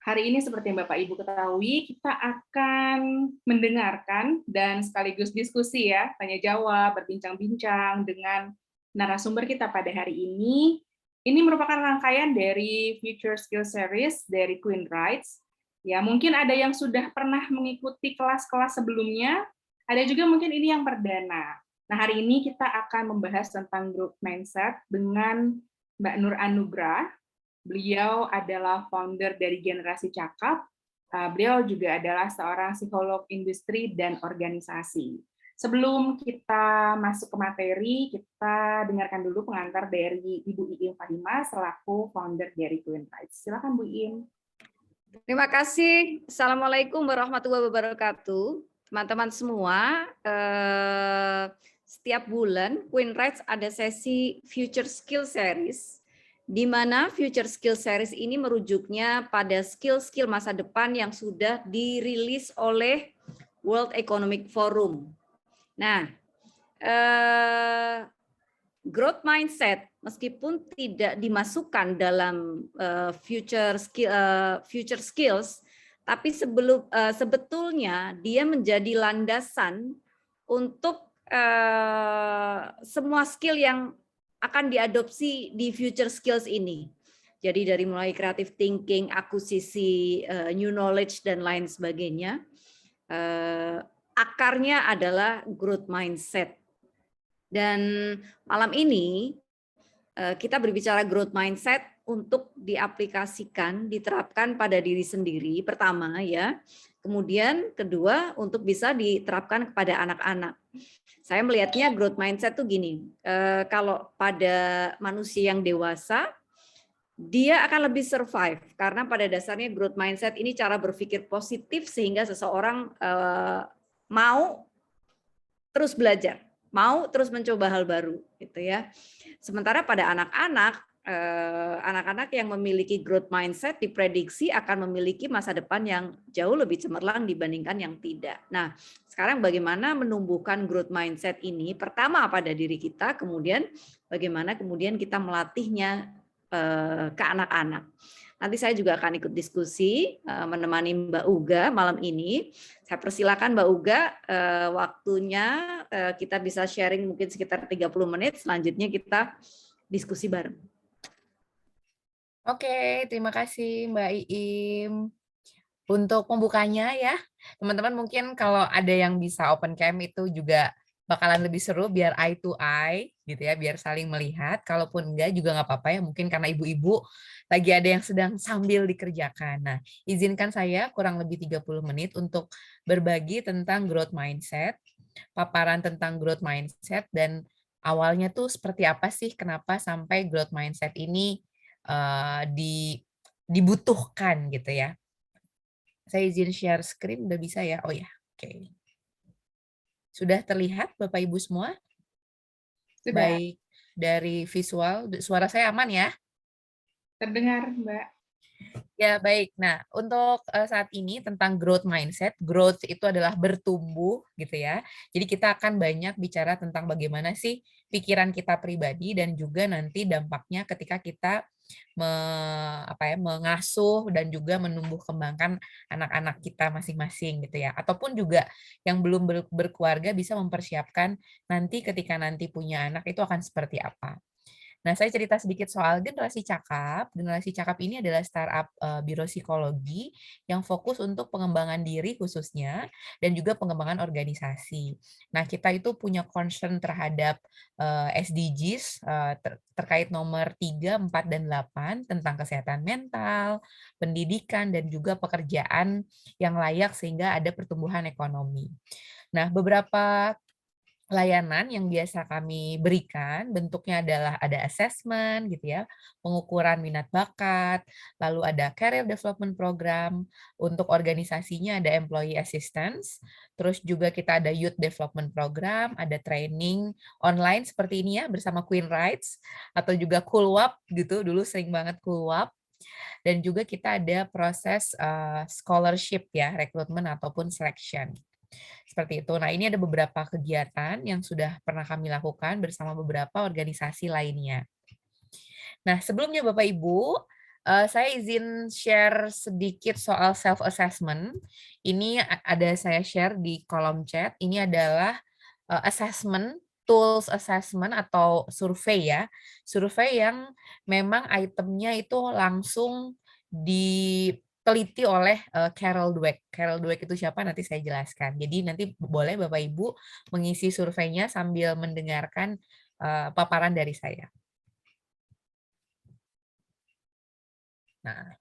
Hari ini seperti yang Bapak Ibu ketahui, kita akan mendengarkan dan sekaligus diskusi ya, tanya jawab, berbincang-bincang dengan narasumber kita pada hari ini. Ini merupakan rangkaian dari Future Skill Series dari Queen Rights. Ya, mungkin ada yang sudah pernah mengikuti kelas-kelas sebelumnya, ada juga mungkin ini yang perdana. Nah, hari ini kita akan membahas tentang growth mindset dengan Mbak Nur Anugrah. Beliau adalah founder dari Generasi Cakap. Beliau juga adalah seorang psikolog industri dan organisasi. Sebelum kita masuk ke materi, kita dengarkan dulu pengantar dari Ibu Iim Fahima selaku founder dari Queen Rights. Silakan Bu Iim. Terima kasih. Assalamualaikum warahmatullahi wabarakatuh. Teman-teman semua, setiap bulan Queen Rights ada sesi Future Skill Series, di mana Future Skill Series ini merujuknya pada skill-skill masa depan yang sudah dirilis oleh World Economic Forum. Nah, growth mindset meskipun tidak dimasukkan dalam future skills, tapi sebetulnya dia menjadi landasan untuk semua skill yang akan diadopsi di future skills ini. Jadi dari mulai creative thinking, akuisisi new knowledge dan lain sebagainya, akarnya adalah growth mindset. Dan malam ini kita berbicara growth mindset untuk diaplikasikan, diterapkan pada diri sendiri pertama ya. Kemudian kedua untuk bisa diterapkan kepada anak-anak. Saya melihatnya growth mindset tuh gini, kalau pada manusia yang dewasa dia akan lebih survive karena pada dasarnya growth mindset ini cara berpikir positif sehingga seseorang mau terus belajar, mau terus mencoba hal baru gitu ya. Sementara pada anak-anak, anak-anak yang memiliki growth mindset diprediksi akan memiliki masa depan yang jauh lebih cemerlang dibandingkan yang tidak. Nah, sekarang bagaimana menumbuhkan growth mindset ini? Pertama pada diri kita, kemudian bagaimana kemudian kita melatihnya ke anak-anak. Nanti saya juga akan ikut diskusi menemani Mbak Uga malam ini. Saya persilakan Mbak Uga, waktunya kita bisa sharing mungkin sekitar 30 menit, selanjutnya kita diskusi bareng. Oke, terima kasih Mbak Iim. Untuk pembukanya ya, teman-teman mungkin kalau ada yang bisa open cam itu juga bakalan lebih seru biar eye to eye gitu ya, biar saling melihat. Kalaupun enggak juga nggak apa-apa ya, mungkin karena ibu-ibu lagi ada yang sedang sambil dikerjakan. Nah, izinkan saya kurang lebih 30 menit untuk berbagi tentang growth mindset, paparan tentang growth mindset, dan awalnya tuh seperti apa sih, kenapa sampai growth mindset ini dibutuhkan gitu ya. Saya izin share screen, udah bisa ya? Oh ya, oke. Sudah terlihat Bapak Ibu semua? Sudah. Baik, dari visual, suara saya aman ya? Terdengar, Mbak. Ya, baik. Nah, untuk saat ini tentang growth mindset, growth itu adalah bertumbuh gitu ya. Jadi kita akan banyak bicara tentang bagaimana sih pikiran kita pribadi dan juga nanti dampaknya ketika kita mengasuh dan juga menumbuh kembangkan anak-anak kita masing-masing gitu ya. Ataupun juga yang belum berkeluarga bisa mempersiapkan nanti ketika nanti punya anak itu akan seperti apa. Nah, saya cerita sedikit soal Generasi Cakap. Generasi Cakap ini adalah startup biro psikologi yang fokus untuk pengembangan diri khususnya dan juga pengembangan organisasi. Nah, kita itu punya concern terhadap SDGs terkait nomor 3, 4, dan 8 tentang kesehatan mental, pendidikan, dan juga pekerjaan yang layak sehingga ada pertumbuhan ekonomi. Nah, beberapa layanan yang biasa kami berikan bentuknya adalah ada assessment gitu ya, pengukuran minat bakat, lalu ada career development program, untuk organisasinya ada employee assistance, terus juga kita ada youth development program, ada training online seperti ini ya bersama Queen Rights atau juga Coolwap gitu, dulu sering banget Coolwap. Dan juga kita ada proses scholarship ya, rekrutmen ataupun selection. Seperti itu. Nah, ini ada beberapa kegiatan yang sudah pernah kami lakukan bersama beberapa organisasi lainnya. Nah, sebelumnya Bapak Ibu, Saya izin share sedikit soal self assessment. Ini ada saya share di kolom chat. Ini adalah assessment, tools assessment atau survei ya. Survei yang memang itemnya itu langsung diteliti oleh Carol Dweck. Carol Dweck itu siapa nanti saya jelaskan. Jadi nanti boleh Bapak Ibu mengisi surveinya sambil mendengarkan paparan dari saya. Nah,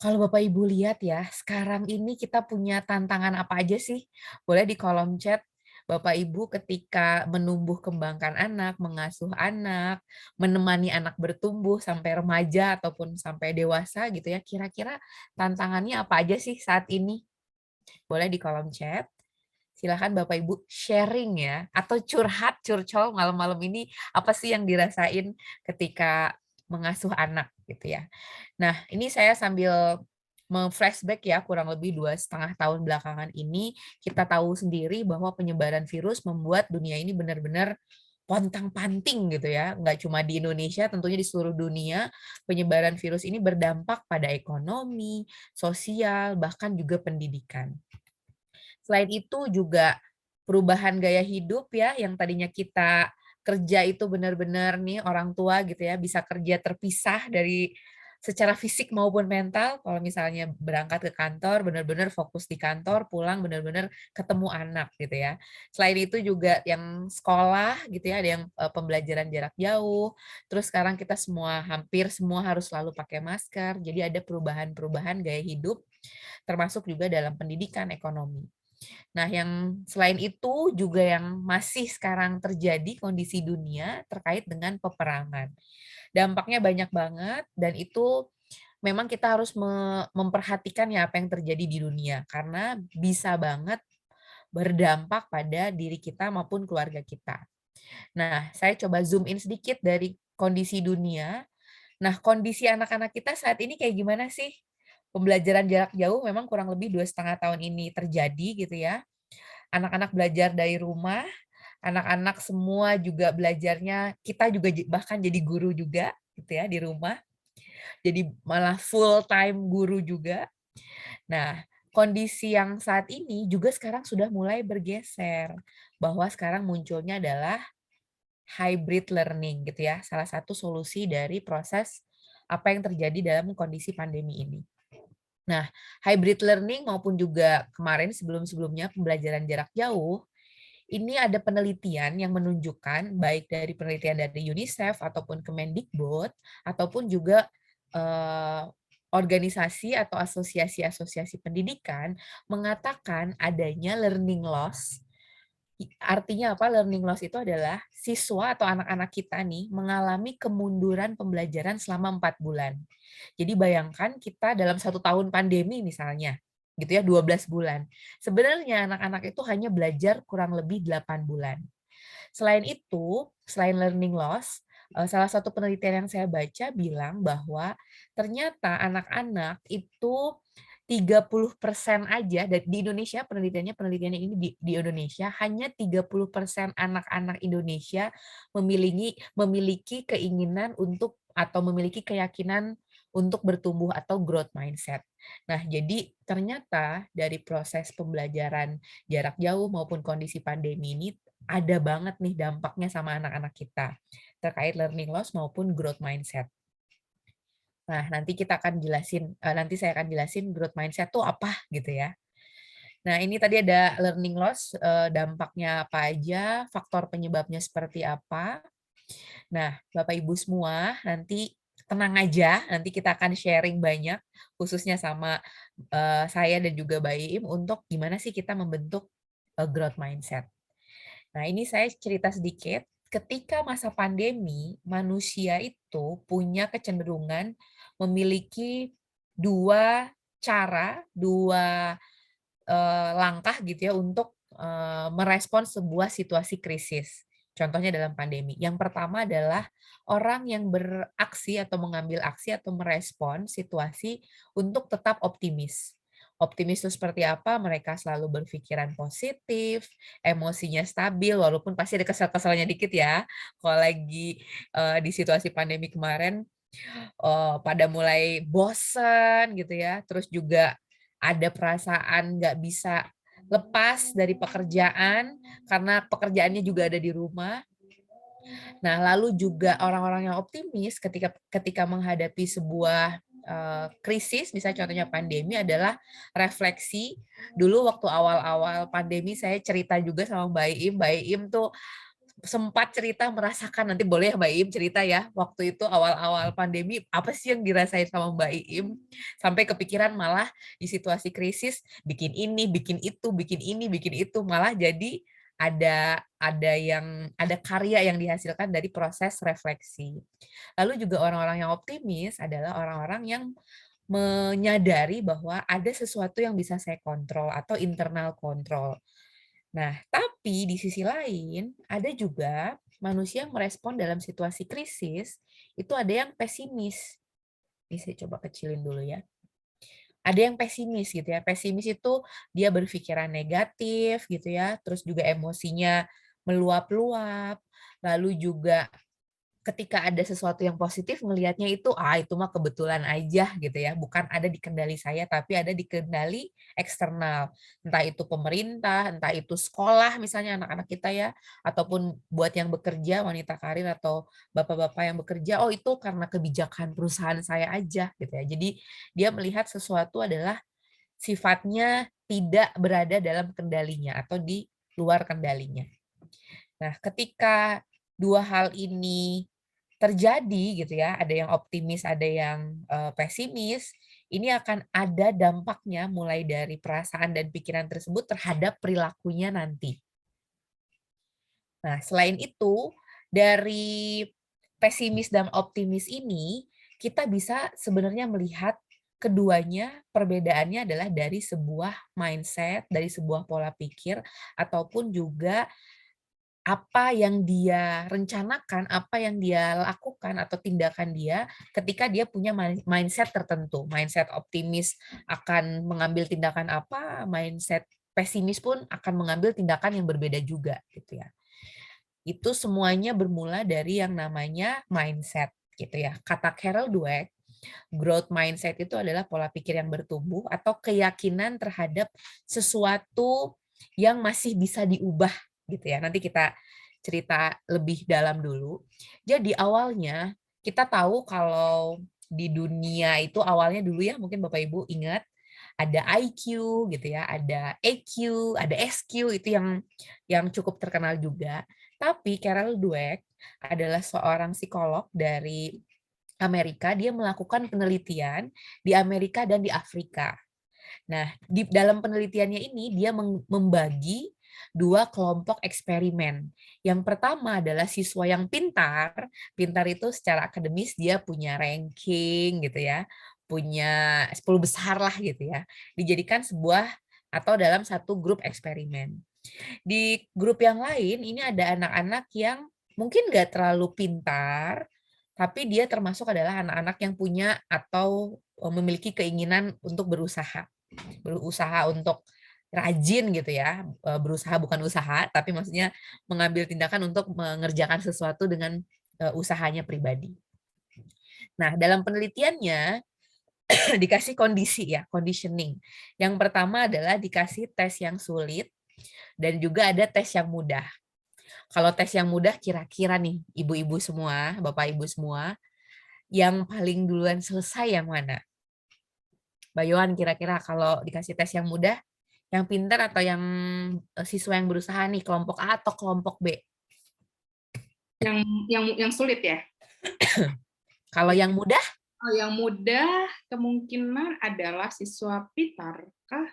kalau Bapak Ibu lihat ya, sekarang ini kita punya tantangan apa aja sih? Boleh di kolom chat Bapak Ibu ketika menumbuh kembangkan anak, mengasuh anak, menemani anak bertumbuh sampai remaja ataupun sampai dewasa gitu ya. Kira-kira tantangannya apa aja sih saat ini? Boleh di kolom chat. Silahkan Bapak Ibu sharing ya, atau curhat, curcol malam-malam ini apa sih yang dirasain ketika mengasuh anak gitu ya. Nah, ini saya sambil flashback ya, kurang lebih 2,5 tahun belakangan ini, kita tahu sendiri bahwa penyebaran virus membuat dunia ini benar-benar pontang-panting gitu ya. Nggak cuma di Indonesia, tentunya di seluruh dunia, penyebaran virus ini berdampak pada ekonomi, sosial, bahkan juga pendidikan. Selain itu juga perubahan gaya hidup ya, yang tadinya kita kerja itu benar-benar nih orang tua gitu ya, bisa kerja terpisah dari secara fisik maupun mental. Kalau misalnya berangkat ke kantor, benar-benar fokus di kantor, pulang benar-benar ketemu anak gitu ya. Selain itu juga yang sekolah gitu ya, ada yang pembelajaran jarak jauh. Terus sekarang kita semua, hampir semua harus selalu pakai masker. Jadi ada perubahan-perubahan gaya hidup, termasuk juga dalam pendidikan, ekonomi. Nah, yang selain itu juga yang masih sekarang terjadi kondisi dunia terkait dengan peperangan. Dampaknya banyak banget dan itu memang kita harus memperhatikan ya apa yang terjadi di dunia karena bisa banget berdampak pada diri kita maupun keluarga kita. Nah, saya coba zoom in sedikit dari kondisi dunia. Nah, kondisi anak-anak kita saat ini kayak gimana sih? Pembelajaran jarak jauh memang kurang lebih 2,5 tahun ini terjadi gitu ya. Anak-anak belajar dari rumah, anak-anak semua juga belajarnya, kita juga bahkan jadi guru juga gitu ya di rumah. Jadi malah full time guru juga. Nah, kondisi yang saat ini juga sekarang sudah mulai bergeser bahwa sekarang munculnya adalah hybrid learning gitu ya. Salah satu solusi dari proses apa yang terjadi dalam kondisi pandemi ini. Nah, hybrid learning maupun juga kemarin sebelum-sebelumnya pembelajaran jarak jauh, ini ada penelitian yang menunjukkan baik dari penelitian dari UNICEF ataupun Kemendikbud ataupun juga organisasi atau asosiasi-asosiasi pendidikan mengatakan adanya learning loss. Artinya apa? Learning loss itu adalah siswa atau anak-anak kita nih mengalami kemunduran pembelajaran selama 4 bulan. Jadi bayangkan kita dalam 1 tahun pandemi misalnya, gitu ya, 12 bulan. Sebenarnya anak-anak itu hanya belajar kurang lebih 8 bulan. Selain itu, selain learning loss, salah satu penelitian yang saya baca bilang bahwa ternyata anak-anak itu 30% aja di Indonesia, penelitiannya ini di Indonesia hanya 30% anak-anak Indonesia memiliki keinginan untuk atau memiliki keyakinan untuk bertumbuh atau growth mindset. Nah, jadi ternyata dari proses pembelajaran jarak jauh maupun kondisi pandemi ini ada banget nih dampaknya sama anak-anak kita terkait learning loss maupun growth mindset. Nah, nanti saya akan jelasin growth mindset tuh apa gitu ya. Nah, ini tadi ada learning loss, dampaknya apa aja, faktor penyebabnya seperti apa. Nah, Bapak Ibu semua, nanti tenang aja, nanti kita akan sharing banyak, khususnya sama saya dan juga Mbak Iim untuk gimana sih kita membentuk growth mindset. Nah, ini saya cerita sedikit. Ketika masa pandemi, manusia itu punya kecenderungan memiliki dua cara, dua langkah gitu ya untuk merespons sebuah situasi krisis. Contohnya dalam pandemi. Yang pertama adalah orang yang beraksi atau mengambil aksi atau merespon situasi untuk tetap optimis. Optimis itu seperti apa? Mereka selalu berpikiran positif, emosinya stabil, walaupun pasti ada kesal-kesalnya dikit ya. Kalau lagi di situasi pandemi kemarin, pada mulai bosen gitu ya, terus juga ada perasaan nggak bisa lepas dari pekerjaan karena pekerjaannya juga ada di rumah. Nah, lalu juga orang-orang yang optimis ketika ketika menghadapi sebuah krisis, misalnya contohnya pandemi adalah refleksi. Dulu waktu awal-awal pandemi saya cerita juga sama Mbak Iim tuh sempat cerita merasakan, nanti boleh ya Mbak Iim cerita ya, waktu itu awal-awal pandemi apa sih yang dirasain sama Mbak Iim, sampai kepikiran malah di situasi krisis bikin ini, bikin itu, bikin ini, bikin itu, malah jadi ada karya yang dihasilkan dari proses refleksi. Lalu juga orang-orang yang optimis adalah orang-orang yang menyadari bahwa ada sesuatu yang bisa saya kontrol atau internal control. Nah, tapi di sisi lain ada juga manusia yang merespon dalam situasi krisis, itu ada yang pesimis. Ini saya coba kecilin dulu ya. Ada yang pesimis gitu ya. Pesimis itu dia berpikiran negatif gitu ya, terus juga emosinya meluap-luap, lalu juga ketika ada sesuatu yang positif ngelihatnya itu, itu mah kebetulan aja gitu ya, bukan ada di kendali saya, tapi ada di kendali eksternal. Entah itu pemerintah, entah itu sekolah misalnya anak-anak kita ya, ataupun buat yang bekerja, wanita karir atau bapak-bapak yang bekerja, itu karena kebijakan perusahaan saya aja gitu ya. Jadi dia melihat sesuatu adalah sifatnya tidak berada dalam kendalinya atau di luar kendalinya. Nah, ketika dua hal ini terjadi gitu ya, ada yang optimis, ada yang pesimis, ini akan ada dampaknya mulai dari perasaan dan pikiran tersebut terhadap perilakunya nanti. Nah, selain itu, dari pesimis dan optimis ini, kita bisa sebenarnya melihat keduanya perbedaannya adalah dari sebuah mindset, dari sebuah pola pikir, ataupun juga apa yang dia rencanakan, apa yang dia lakukan atau tindakan dia ketika dia punya mindset tertentu. Mindset optimis akan mengambil tindakan apa, mindset pesimis pun akan mengambil tindakan yang berbeda juga gitu ya. Itu semuanya bermula dari yang namanya mindset gitu ya. Kata Carol Dweck, growth mindset itu adalah pola pikir yang bertumbuh atau keyakinan terhadap sesuatu yang masih bisa diubah gitu ya. Nanti kita cerita lebih dalam dulu. Jadi awalnya kita tahu kalau di dunia itu awalnya dulu ya, mungkin Bapak Ibu ingat ada IQ gitu ya, ada EQ, ada SQ, itu yang cukup terkenal juga. Tapi Carol Dweck adalah seorang psikolog dari Amerika, dia melakukan penelitian di Amerika dan di Afrika. Nah, di dalam penelitiannya ini dia membagi dua kelompok eksperimen. Yang pertama adalah siswa yang pintar. Pintar itu secara akademis dia punya ranking gitu ya, punya 10 besar lah gitu ya. Dijadikan sebuah atau dalam satu grup eksperimen. Di grup yang lain ini ada anak-anak yang mungkin nggak terlalu pintar, tapi dia termasuk adalah anak-anak yang punya atau memiliki keinginan untuk berusaha untuk rajin gitu ya, berusaha bukan usaha, tapi maksudnya mengambil tindakan untuk mengerjakan sesuatu dengan usahanya pribadi. Nah, dalam penelitiannya dikasih kondisi ya, conditioning. Yang pertama adalah dikasih tes yang sulit dan juga ada tes yang mudah. Kalau tes yang mudah kira-kira nih ibu-ibu semua, bapak ibu semua, yang paling duluan selesai yang mana? Mbak Yohan kira-kira kalau dikasih tes yang mudah, yang pintar atau yang siswa yang berusaha nih, kelompok A atau kelompok B? Yang sulit ya? Kalau yang mudah? Yang mudah kemungkinan adalah siswa pintar kah?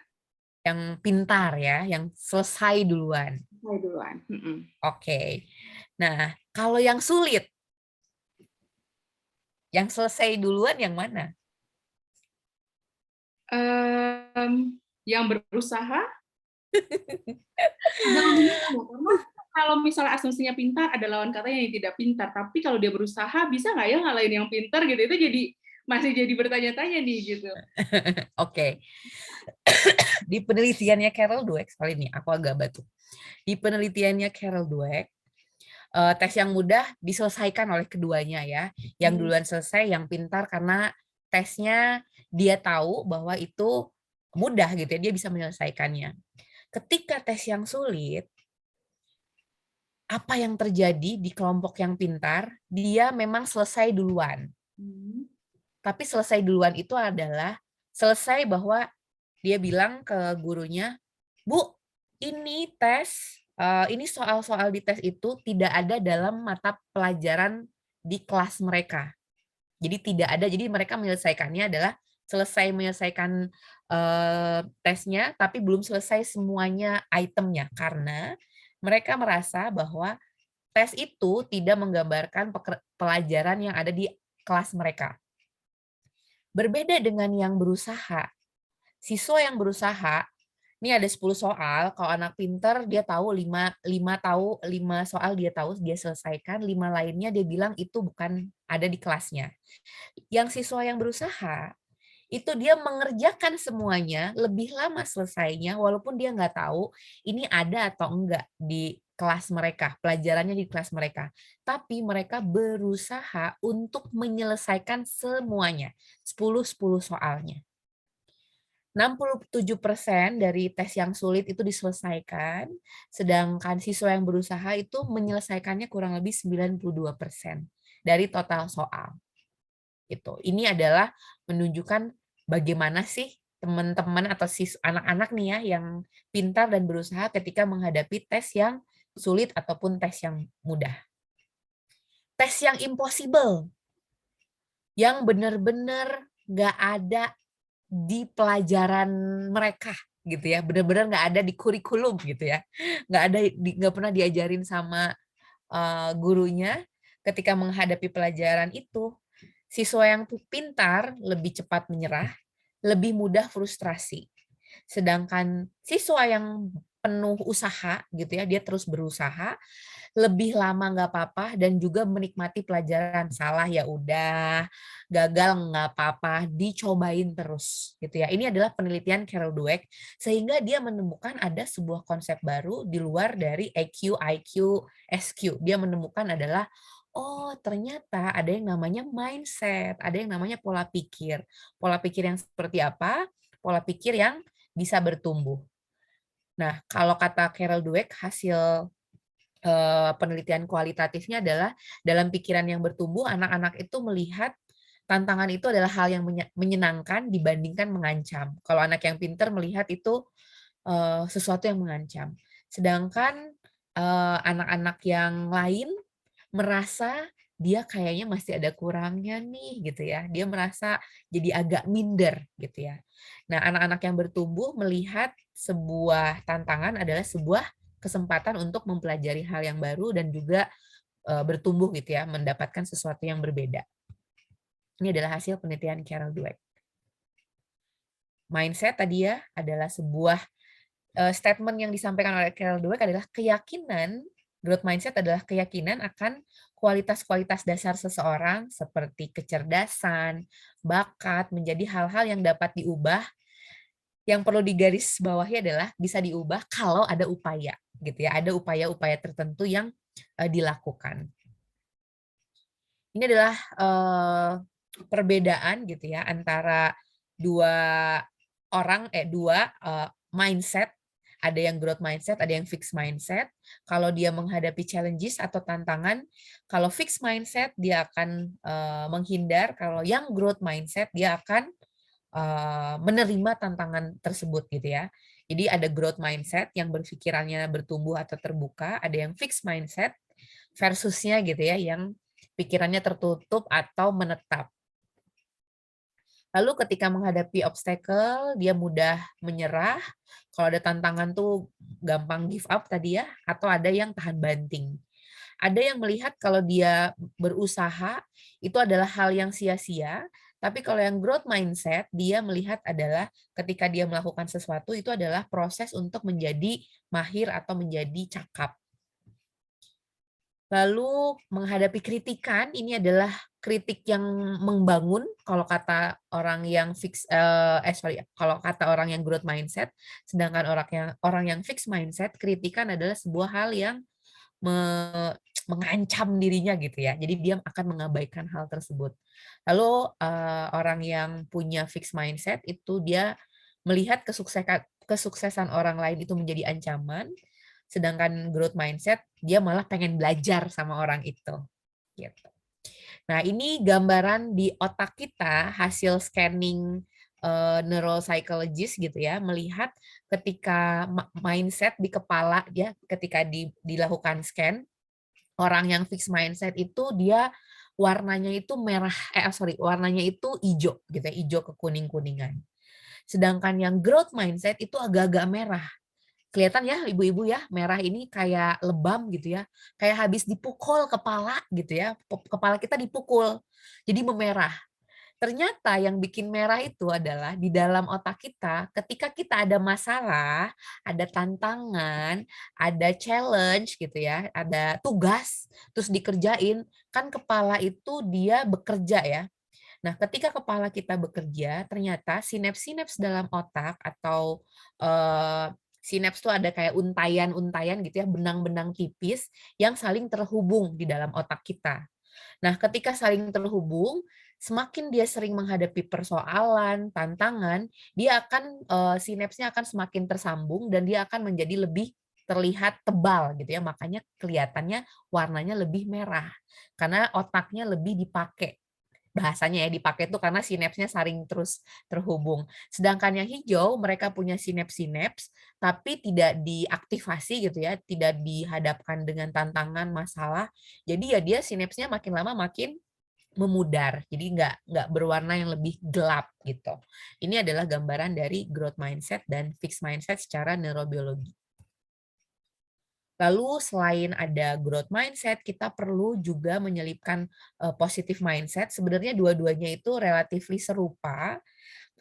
Yang pintar ya, yang selesai duluan. Selesai duluan. Oke. Nah, kalau yang sulit, yang selesai duluan yang mana? Yang berusaha. Karena kalau misalnya asumsinya pintar, ada lawan katanya yang tidak pintar. Tapi kalau dia berusaha, bisa nggak ya ngalahin yang pintar gitu? Itu masih jadi bertanya-tanya nih gitu. Oke. Di penelitiannya Carol Dweck, kali ini aku agak batuk. Di penelitiannya Carol Dweck, tes yang mudah diselesaikan oleh keduanya ya. Yang duluan selesai yang pintar karena tesnya dia tahu bahwa itu mudah gitu ya, dia bisa menyelesaikannya. Ketika tes yang sulit, apa yang terjadi di kelompok yang pintar, dia memang selesai duluan. Tapi selesai duluan itu adalah selesai bahwa dia bilang ke gurunya, "Bu, ini tes, ini soal-soal di tes itu tidak ada dalam mata pelajaran di kelas mereka." Jadi tidak ada, jadi mereka menyelesaikannya adalah selesai menyelesaikan tesnya, tapi belum selesai semuanya itemnya. Karena mereka merasa bahwa tes itu tidak menggambarkan pelajaran yang ada di kelas mereka. Berbeda dengan yang berusaha. Siswa yang berusaha, ini ada 10 soal, kalau anak pinter dia tahu 5 soal dia tahu, dia selesaikan, 5 lainnya dia bilang itu bukan ada di kelasnya. Yang siswa yang berusaha, itu dia mengerjakan semuanya, lebih lama selesainya, walaupun dia nggak tahu ini ada atau enggak di kelas mereka, pelajarannya di kelas mereka. Tapi mereka berusaha untuk menyelesaikan semuanya, 10 soalnya. 67% dari tes yang sulit itu diselesaikan, sedangkan siswa yang berusaha itu menyelesaikannya kurang lebih 92% dari total soal. Gitu. Ini adalah menunjukkan bagaimana sih teman-teman atau anak-anak nih ya yang pintar dan berusaha ketika menghadapi tes yang sulit ataupun tes yang mudah. Tes yang impossible, yang benar-benar nggak ada di pelajaran mereka gitu ya, benar-benar nggak ada di kurikulum gitu ya, nggak pernah diajarin sama gurunya. Ketika menghadapi pelajaran itu, siswa yang pintar lebih cepat menyerah, lebih mudah frustrasi. Sedangkan siswa yang penuh usaha gitu ya, dia terus berusaha, lebih lama nggak apa-apa dan juga menikmati pelajaran. Salah ya udah, gagal nggak apa-apa, dicobain terus gitu ya. Ini adalah penelitian Carol Dweck sehingga dia menemukan ada sebuah konsep baru di luar dari EQ, IQ, SQ. Dia menemukan adalah oh, ternyata ada yang namanya mindset, ada yang namanya pola pikir. Pola pikir yang seperti apa? Pola pikir yang bisa bertumbuh. Nah, kalau kata Carol Dweck, hasil penelitian kualitatifnya adalah dalam pikiran yang bertumbuh, anak-anak itu melihat tantangan itu adalah hal yang menyenangkan dibandingkan mengancam. Kalau anak yang pintar melihat itu sesuatu yang mengancam. Sedangkan anak-anak yang lain merasa dia kayaknya masih ada kurangnya nih gitu ya. Dia merasa jadi agak minder gitu ya. Nah, anak-anak yang bertumbuh melihat sebuah tantangan adalah sebuah kesempatan untuk mempelajari hal yang baru dan juga bertumbuh gitu ya, mendapatkan sesuatu yang berbeda. Ini adalah hasil penelitian Carol Dweck. Mindset tadi ya adalah sebuah statement yang disampaikan oleh Carol Dweck adalah keyakinan, growth mindset adalah keyakinan akan kualitas-kualitas dasar seseorang seperti kecerdasan, bakat, menjadi hal-hal yang dapat diubah. Yang perlu digarisbawahi adalah bisa diubah kalau ada upaya, gitu ya. Ada upaya-upaya tertentu yang dilakukan. Ini adalah perbedaan gitu ya antara dua mindset. Ada yang growth mindset, ada yang fixed mindset. Kalau dia menghadapi challenges atau tantangan, kalau fixed mindset dia akan menghindar. Kalau yang growth mindset dia akan menerima tantangan tersebut gitu ya. Jadi ada growth mindset yang berpikirannya bertumbuh atau terbuka, ada yang fixed mindset versusnya gitu ya yang pikirannya tertutup atau menetap. Lalu ketika menghadapi obstacle, dia mudah menyerah. Kalau ada tantangan tuh gampang give up tadi ya, atau ada yang tahan banting. Ada yang melihat kalau dia berusaha itu adalah hal yang sia-sia, tapi kalau yang growth mindset, dia melihat adalah ketika dia melakukan sesuatu itu adalah proses untuk menjadi mahir atau menjadi cakap. Lalu menghadapi kritikan, ini adalah kritik yang membangun kalau kata orang yang kalau kata orang yang growth mindset, sedangkan orang yang fixed mindset, kritikan adalah sebuah hal yang mengancam dirinya gitu ya. Jadi dia akan mengabaikan hal tersebut. Lalu orang yang punya fixed mindset itu dia melihat kesuksesan orang lain itu menjadi ancaman, sedangkan growth mindset dia malah pengen belajar sama orang itu. Gitu. Nah, ini gambaran di otak kita hasil scanning neuropsychologist gitu ya, melihat ketika mindset di kepala ya, ketika dilakukan scan, orang yang fixed mindset itu dia warnanya itu warnanya itu hijau gitu ya, hijau ke kuning-kuningan. Sedangkan yang growth mindset itu agak-agak merah. Kelihatan ya ibu-ibu ya, merah ini kayak lebam gitu ya, kayak habis dipukul kepala gitu ya, kepala kita dipukul, jadi memerah. Ternyata yang bikin merah itu adalah di dalam otak kita, ketika kita ada masalah, ada tantangan, ada challenge gitu ya, ada tugas, terus dikerjain, kan kepala itu dia bekerja ya. Nah, ketika kepala kita bekerja, ternyata sinaps-sinaps dalam otak atau sinaps itu ada kayak untayan-untayan gitu ya, benang-benang tipis yang saling terhubung di dalam otak kita. Nah, ketika saling terhubung, semakin dia sering menghadapi persoalan, tantangan, dia akan sinapsnya akan semakin tersambung dan dia akan menjadi lebih terlihat tebal gitu ya. Makanya kelihatannya warnanya lebih merah karena otaknya lebih dipakai. Bahasanya ya dipakai itu karena sinapsnya saling terus terhubung. Sedangkan yang hijau mereka punya sinaps-sinaps tapi tidak diaktifasi gitu ya, tidak dihadapkan dengan tantangan, masalah. Jadi ya dia sinapsnya makin lama makin memudar. Jadi nggak berwarna yang lebih gelap gitu. Ini adalah gambaran dari growth mindset dan fixed mindset secara neurobiologi. Lalu selain ada growth mindset, kita perlu juga menyelipkan positive mindset. Sebenarnya dua-duanya itu relatifly serupa.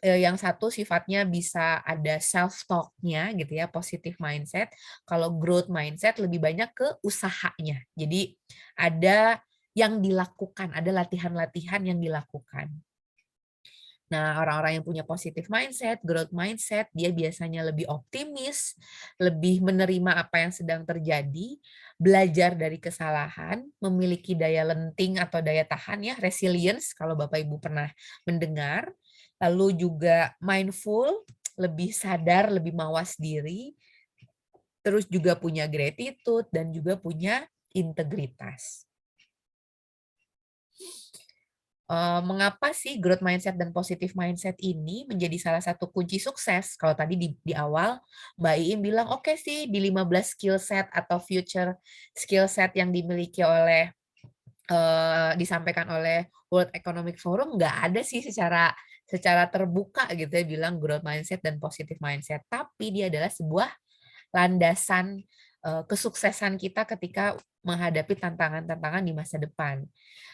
Yang satu sifatnya bisa ada self talk-nya gitu ya, positive mindset. Kalau growth mindset lebih banyak ke usahanya. Jadi ada yang dilakukan, ada latihan-latihan yang dilakukan. Nah, orang-orang yang punya positive mindset, growth mindset, dia biasanya lebih optimis, lebih menerima apa yang sedang terjadi, belajar dari kesalahan, memiliki daya lenting atau daya tahan ya, resilience kalau Bapak Ibu pernah mendengar. Lalu juga mindful, lebih sadar, lebih mawas diri, terus juga punya gratitude dan juga punya integritas. Mengapa sih growth mindset dan positive mindset ini menjadi salah satu kunci sukses? Kalau tadi di awal Mbak Iim bilang oke sih di 15 skill set atau future skill set yang dimiliki oleh disampaikan oleh World Economic Forum nggak ada sih secara terbuka gitu ya bilang growth mindset dan positive mindset. Tapi dia adalah sebuah landasan kesuksesan kita ketika menghadapi tantangan-tantangan di masa depan.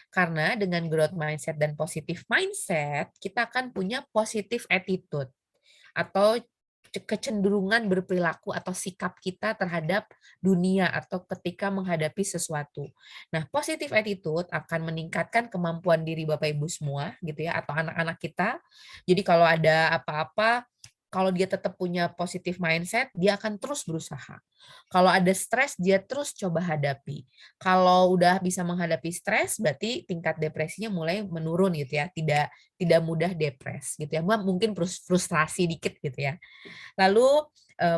Karena dengan growth mindset dan positive mindset, kita akan punya positive attitude atau kecenderungan berperilaku atau sikap kita terhadap dunia atau ketika menghadapi sesuatu. Nah, positive attitude akan meningkatkan kemampuan diri Bapak Ibu semua gitu ya atau anak-anak kita. Jadi kalau ada apa-apa kalau dia tetap punya positive mindset, dia akan terus berusaha. Kalau ada stres, dia terus coba hadapi. Kalau udah bisa menghadapi stres, berarti tingkat depresinya mulai menurun gitu ya, tidak mudah depres gitu ya. Mungkin frustrasi dikit gitu ya. Lalu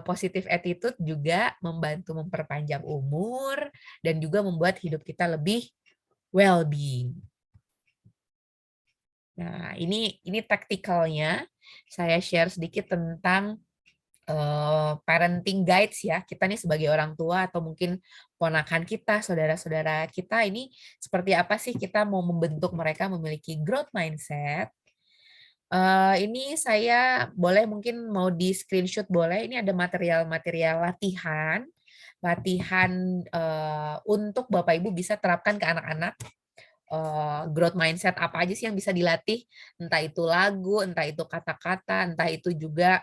positive attitude juga membantu memperpanjang umur dan juga membuat hidup kita lebih well-being. Nah, ini taktikalnya. Saya share sedikit tentang parenting guides ya. Kita nih sebagai orang tua atau mungkin ponakan kita, saudara-saudara kita ini seperti apa sih kita mau membentuk mereka memiliki growth mindset. Ini saya boleh mungkin mau di screenshot boleh. Ini ada material-material latihan untuk Bapak Ibu bisa terapkan ke anak-anak. Growth mindset apa aja sih yang bisa dilatih, entah itu lagu, entah itu kata-kata, entah itu juga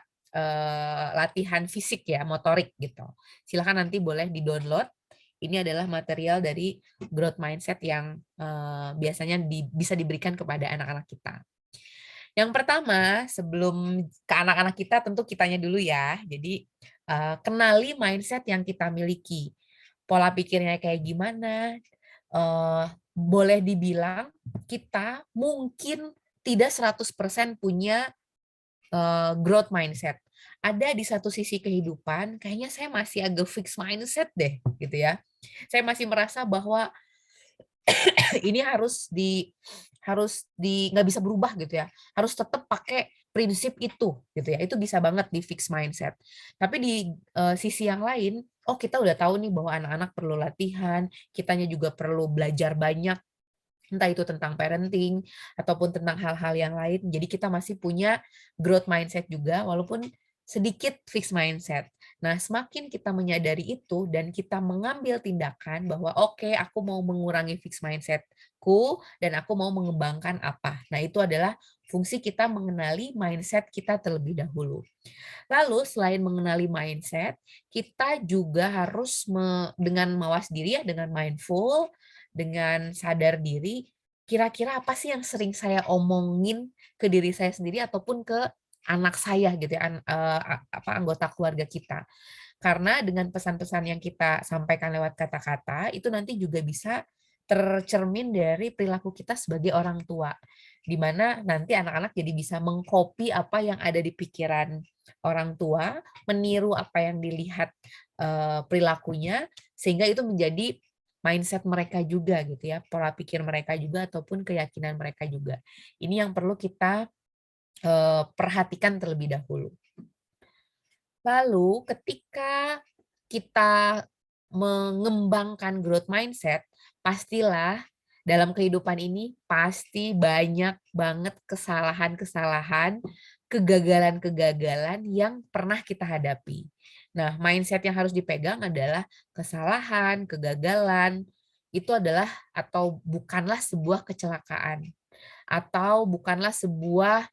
latihan fisik ya, motorik gitu. Silakan nanti boleh di-download. Ini adalah material dari growth mindset yang biasanya bisa diberikan kepada anak-anak kita. Yang pertama, sebelum ke anak-anak kita, tentu kitanya dulu ya. Jadi, kenali mindset yang kita miliki. Pola pikirnya kayak gimana, boleh dibilang kita mungkin tidak 100% punya growth mindset. Ada di satu sisi kehidupan, kayaknya saya masih agak fix mindset deh, gitu ya. Saya masih merasa bahwa ini harus di nggak bisa berubah gitu ya. Harus tetap pakai prinsip itu gitu ya. Itu bisa banget di fix mindset. Tapi di sisi yang lain, oh kita udah tahu nih bahwa anak-anak perlu latihan, kitanya juga perlu belajar banyak, entah itu tentang parenting ataupun tentang hal-hal yang lain. Jadi kita masih punya growth mindset juga walaupun sedikit fixed mindset. Nah, semakin kita menyadari itu dan kita mengambil tindakan bahwa oke, aku mau mengurangi fixed mindsetku dan aku mau mengembangkan apa. Nah, itu adalah fungsi kita mengenali mindset kita terlebih dahulu. Lalu selain mengenali mindset, kita juga harus dengan mawas diri ya, dengan mindful, dengan sadar diri, kira-kira apa sih yang sering saya omongin ke diri saya sendiri ataupun ke anak saya gitu ya, anggota keluarga kita. Karena dengan pesan-pesan yang kita sampaikan lewat kata-kata, itu nanti juga bisa tercermin dari perilaku kita sebagai orang tua. Di mana nanti anak-anak jadi bisa mengcopy apa yang ada di pikiran orang tua, meniru apa yang dilihat perilakunya, sehingga itu menjadi mindset mereka juga gitu ya, pola pikir mereka juga ataupun keyakinan mereka juga. Ini yang perlu kita perhatikan terlebih dahulu. Lalu ketika kita mengembangkan growth mindset, pastilah dalam kehidupan ini pasti banyak banget kesalahan-kesalahan, kegagalan-kegagalan yang pernah kita hadapi. Nah, mindset yang harus dipegang adalah kesalahan, kegagalan, itu adalah atau bukanlah sebuah kecelakaan, atau bukanlah sebuah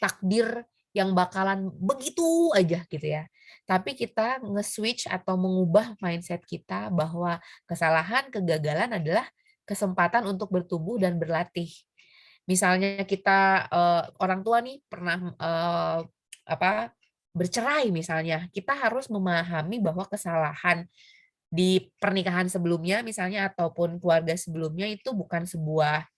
takdir yang bakalan begitu aja gitu ya. Tapi kita nge-switch atau mengubah mindset kita bahwa kesalahan, kegagalan adalah kesempatan untuk bertumbuh dan berlatih. Misalnya kita orang tua nih pernah apa bercerai misalnya, kita harus memahami bahwa kesalahan di pernikahan sebelumnya misalnya ataupun keluarga sebelumnya itu bukan sebuah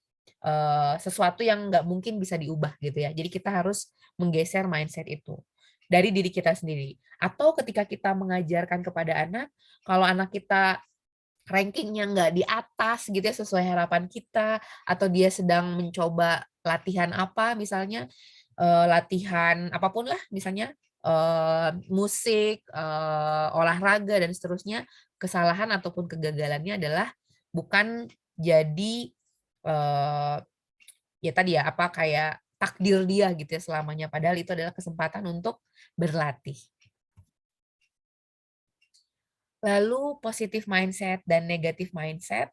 sesuatu yang nggak mungkin bisa diubah gitu ya. Jadi kita harus menggeser mindset itu dari diri kita sendiri. Atau ketika kita mengajarkan kepada anak, kalau anak kita rankingnya nggak di atas gitu ya sesuai harapan kita, atau dia sedang mencoba latihan apa misalnya, latihan apapun lah misalnya, musik, olahraga dan seterusnya, kesalahan ataupun kegagalannya adalah bukan jadi, eee, ya tadi ya, apa, kayak takdir dia gitu ya selamanya, padahal itu adalah kesempatan untuk berlatih. Lalu positive mindset dan negative mindset,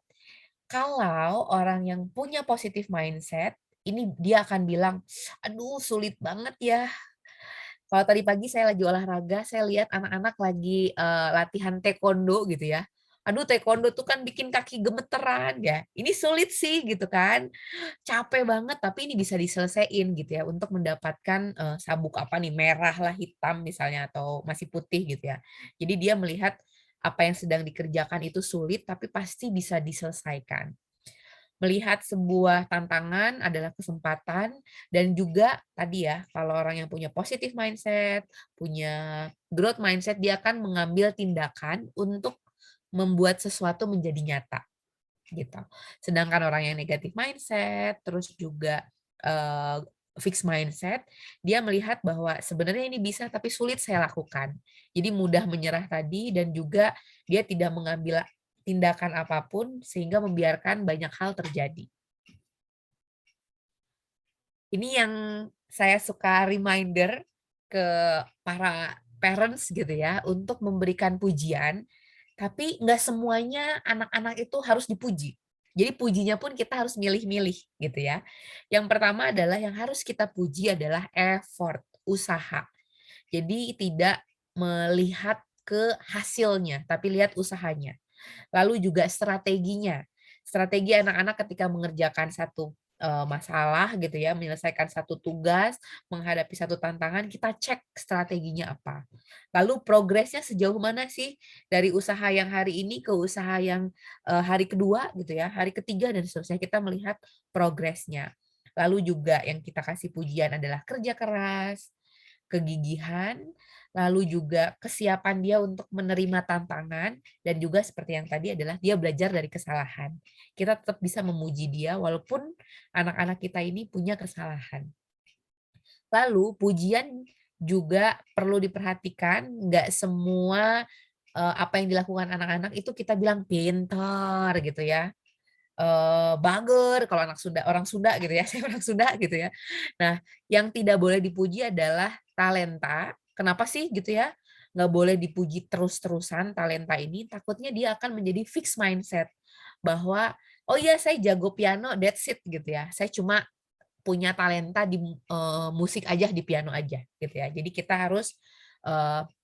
kalau orang yang punya positive mindset, ini dia akan bilang, "Aduh sulit banget ya." Kalau tadi pagi saya lagi olahraga, saya lihat anak-anak lagi, latihan taekwondo gitu ya. Aduh taekwondo tuh kan bikin kaki gemeteran ya, ini sulit sih gitu kan, capek banget tapi ini bisa diselesaiin gitu ya untuk mendapatkan, sabuk apa nih, merah lah, hitam misalnya atau masih putih gitu ya. Jadi dia melihat apa yang sedang dikerjakan itu sulit tapi pasti bisa diselesaikan. Melihat sebuah tantangan adalah kesempatan dan juga tadi ya, kalau orang yang punya positive mindset, punya growth mindset, dia akan mengambil tindakan untuk membuat sesuatu menjadi nyata, gitu. Sedangkan orang yang negatif mindset, terus juga, fixed mindset, dia melihat bahwa sebenarnya ini bisa tapi sulit saya lakukan. Jadi mudah menyerah tadi dan juga dia tidak mengambil tindakan apapun sehingga membiarkan banyak hal terjadi. Ini yang saya suka reminder ke para parents gitu ya, untuk memberikan pujian, tapi nggak semuanya anak-anak itu harus dipuji. Jadi pujinya pun kita harus milih-milih gitu ya. Yang pertama adalah yang harus kita puji adalah effort, usaha. Jadi tidak melihat ke hasilnya, tapi lihat usahanya. Lalu juga strateginya. Strategi anak-anak ketika mengerjakan satu masalah gitu ya, menyelesaikan satu tugas, menghadapi satu tantangan, kita cek strateginya apa. Lalu progresnya sejauh mana sih dari usaha yang hari ini ke usaha yang hari kedua gitu ya, hari ketiga dan seterusnya, kita melihat progresnya. Lalu juga yang kita kasih pujian adalah kerja keras, kegigihan, lalu juga kesiapan dia untuk menerima tantangan, dan juga seperti yang tadi adalah dia belajar dari kesalahan. Kita tetap bisa memuji dia walaupun anak-anak kita ini punya kesalahan. Lalu pujian juga perlu diperhatikan, nggak semua apa yang dilakukan anak-anak itu kita bilang pintar gitu ya, bager kalau anak Sunda, orang Sunda gitu ya, saya orang Sunda gitu ya. Nah, yang tidak boleh dipuji adalah talenta. Kenapa sih gitu ya? Nggak boleh dipuji terus-terusan talenta ini, takutnya dia akan menjadi fixed mindset bahwa, "Oh iya saya jago piano, that's it," gitu ya. Saya cuma punya talenta di musik aja, di piano aja gitu ya. Jadi kita harus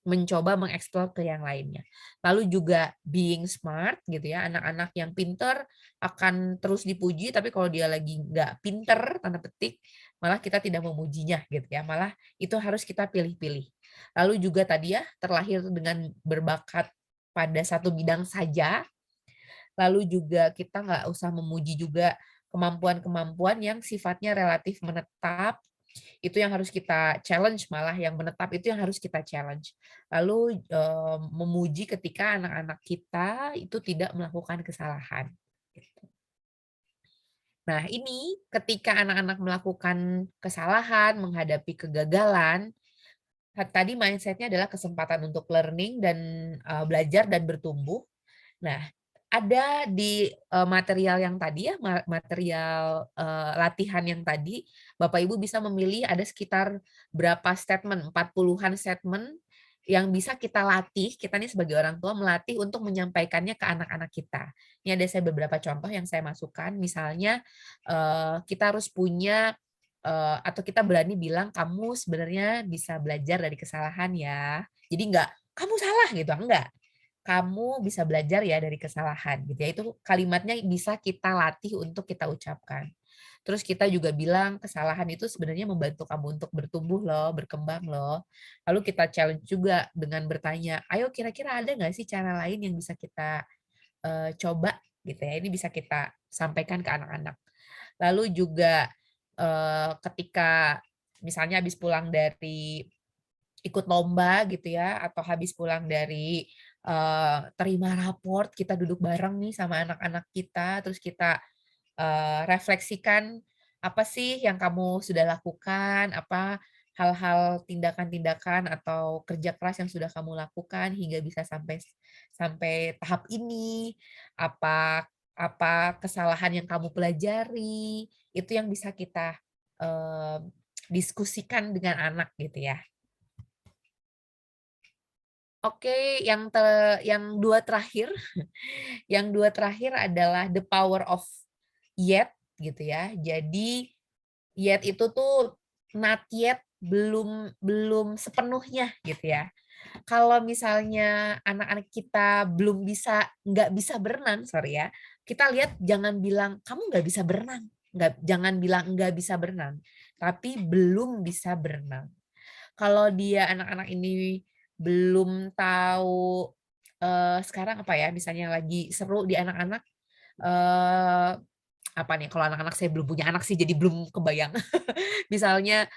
mencoba mengeksplor ke yang lainnya. Lalu juga being smart gitu ya, anak-anak yang pinter akan terus dipuji, tapi kalau dia lagi nggak pinter, tanda petik, malah kita tidak memujinya gitu ya, malah itu harus kita pilih-pilih. Lalu juga tadi ya, terlahir dengan berbakat pada satu bidang saja, lalu juga kita nggak usah memuji juga kemampuan-kemampuan yang sifatnya relatif menetap, itu yang harus kita challenge, malah yang menetap itu yang harus kita challenge. Lalu, memuji ketika anak-anak kita itu tidak melakukan kesalahan, gitu. Nah ini ketika anak-anak melakukan kesalahan, menghadapi kegagalan, tadi mindset-nya adalah kesempatan untuk learning dan, belajar dan bertumbuh. Nah, ada di, material yang tadi ya, material, latihan yang tadi, Bapak Ibu bisa memilih ada sekitar berapa statement, 40-an statement yang bisa kita latih, kita nih sebagai orang tua melatih untuk menyampaikannya ke anak-anak kita. Ini ada saya beberapa contoh yang saya masukkan, misalnya, kita harus punya, atau kita berani bilang, "Kamu sebenarnya bisa belajar dari kesalahan ya." Jadi nggak, "Kamu salah," gitu, enggak. Kamu bisa belajar ya dari kesalahan gitu ya, itu kalimatnya bisa kita latih untuk kita ucapkan. Terus kita juga bilang kesalahan itu sebenarnya membantu kamu untuk bertumbuh loh, berkembang loh. Lalu kita challenge juga dengan bertanya, "Ayo kira-kira ada nggak sih cara lain yang bisa kita, coba?" Gitu ya, ini bisa kita sampaikan ke anak-anak. Lalu juga, ketika misalnya habis pulang dari ikut lomba gitu ya, atau habis pulang dari, terima raport, kita duduk bareng nih sama anak-anak kita, terus kita, refleksikan, apa sih yang kamu sudah lakukan, apa hal-hal tindakan-tindakan atau kerja keras yang sudah kamu lakukan hingga bisa sampai sampai tahap ini, apa apa kesalahan yang kamu pelajari, itu yang bisa kita, diskusikan dengan anak gitu ya. Oke, yang 2 terakhir, yang 2 terakhir adalah the power of yet gitu ya. Jadi yet itu tuh not yet, belum belum sepenuhnya gitu ya. Kalau misalnya anak-anak kita belum bisa nggak bisa berenang, sorry ya, kita lihat jangan bilang, "Kamu nggak bisa berenang." Jangan bilang nggak bisa berenang, tapi belum bisa berenang. Kalau dia anak-anak ini belum tahu, sekarang apa ya, misalnya yang lagi seru di anak-anak, eee, apa nih, kalau anak-anak saya belum punya anak sih, jadi belum kebayang. Misalnya,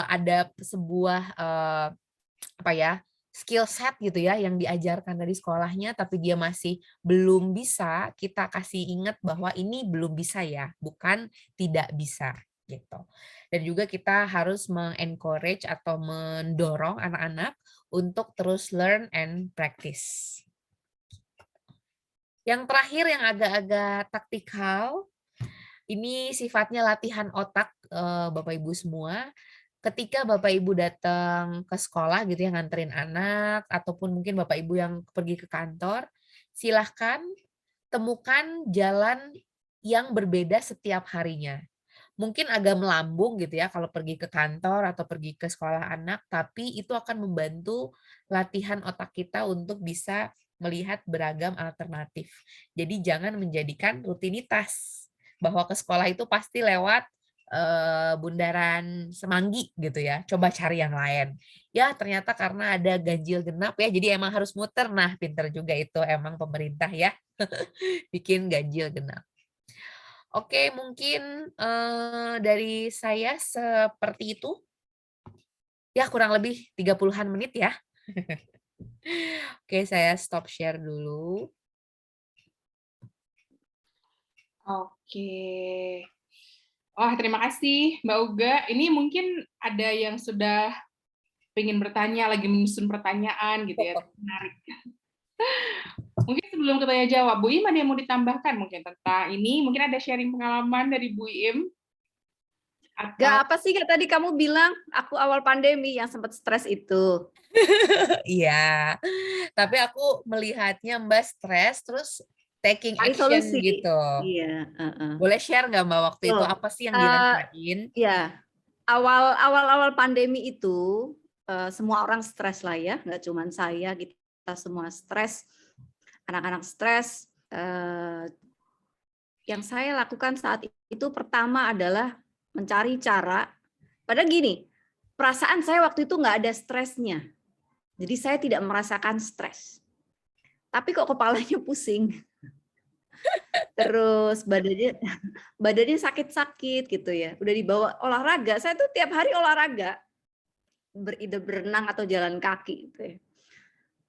ada sebuah, apa ya, skill set gitu ya, yang diajarkan dari sekolahnya, tapi dia masih belum bisa, kita kasih ingat bahwa ini belum bisa ya, bukan tidak bisa, gitu. Dan juga kita harus meng-encourage atau mendorong anak-anak untuk terus learn and practice. Yang terakhir yang agak-agak taktikal, ini sifatnya latihan otak, Bapak Ibu semua. Ketika Bapak Ibu datang ke sekolah gitu ya, nganterin anak, ataupun mungkin Bapak Ibu yang pergi ke kantor, silahkan temukan jalan yang berbeda setiap harinya. Mungkin agak melambung gitu ya kalau pergi ke kantor atau pergi ke sekolah anak, tapi itu akan membantu latihan otak kita untuk bisa melihat beragam alternatif. Jadi jangan menjadikan rutinitas, bahwa ke sekolah itu pasti lewat Bundaran Semanggi gitu ya. Coba cari yang lain. Ya ternyata karena ada ganjil genap ya, jadi emang harus muter. Nah, pinter juga itu emang pemerintah ya, bikin ganjil genap. Oke, mungkin dari saya seperti itu. Ya kurang lebih 30-an menit ya. Oke, saya stop share dulu. Oke. Wah, terima kasih Mbak Uga. Ini mungkin ada yang sudah ingin bertanya, lagi menyusun pertanyaan gitu ya. Menarik. Mungkin sebelum kita tanya jawab, Bu Im ada yang mau ditambahkan mungkin tentang ini? Mungkin ada sharing pengalaman dari Bu Im? Gak Atau apa sih Kak, tadi kamu bilang aku awal pandemi yang sempat stres itu. Iya, tapi aku melihatnya Mbak stres, terus taking Cari action solusi. gitu. Iya. Boleh share nggak Mbak waktu itu Betul. apa sih yang dirasain? Ya, awal pandemi itu semua orang stres lah ya, nggak cuma saya, kita semua stres, anak-anak stres. Yang saya lakukan saat itu pertama adalah mencari cara. Padahal gini, perasaan saya waktu itu nggak ada stresnya, jadi saya tidak merasakan stres. Tapi kok kepalanya pusing, terus badannya sakit-sakit gitu ya. Udah dibawa olahraga, saya tuh tiap hari olahraga, berenang atau jalan kaki gitu ya.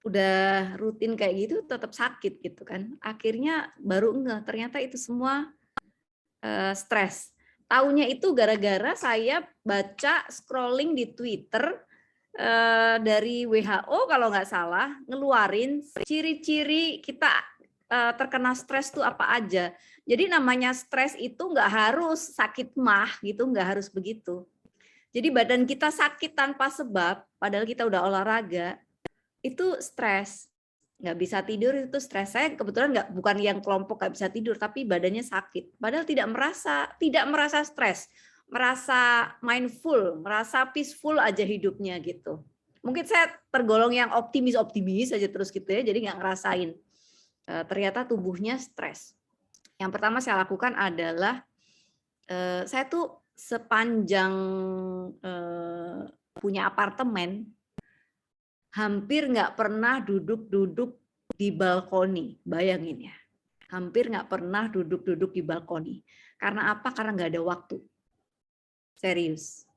Udah rutin kayak gitu tetap sakit gitu kan. Akhirnya baru ternyata itu semua stres. Taunya itu gara-gara saya baca scrolling di Twitter dari WHO kalau nggak salah ngeluarin ciri-ciri kita terkena stres tuh apa aja. Jadi namanya stres itu nggak harus sakit mah gitu, nggak harus begitu. Jadi badan kita sakit tanpa sebab, padahal kita udah olahraga, itu stres. Nggak bisa tidur itu stres. Saya kebetulan bukan yang kelompok nggak bisa tidur, tapi badannya sakit. Padahal tidak merasa stres, merasa mindful, merasa peaceful aja hidupnya gitu. Mungkin saya tergolong yang optimis aja terus gitu ya, jadi nggak ngerasain. Ternyata tubuhnya stres. Yang pertama saya lakukan adalah saya tuh sepanjang punya apartemen hampir nggak pernah duduk-duduk di balkoni, bayangin ya. Hampir nggak pernah duduk-duduk di balkoni. Karena apa? Karena nggak ada waktu. Serius.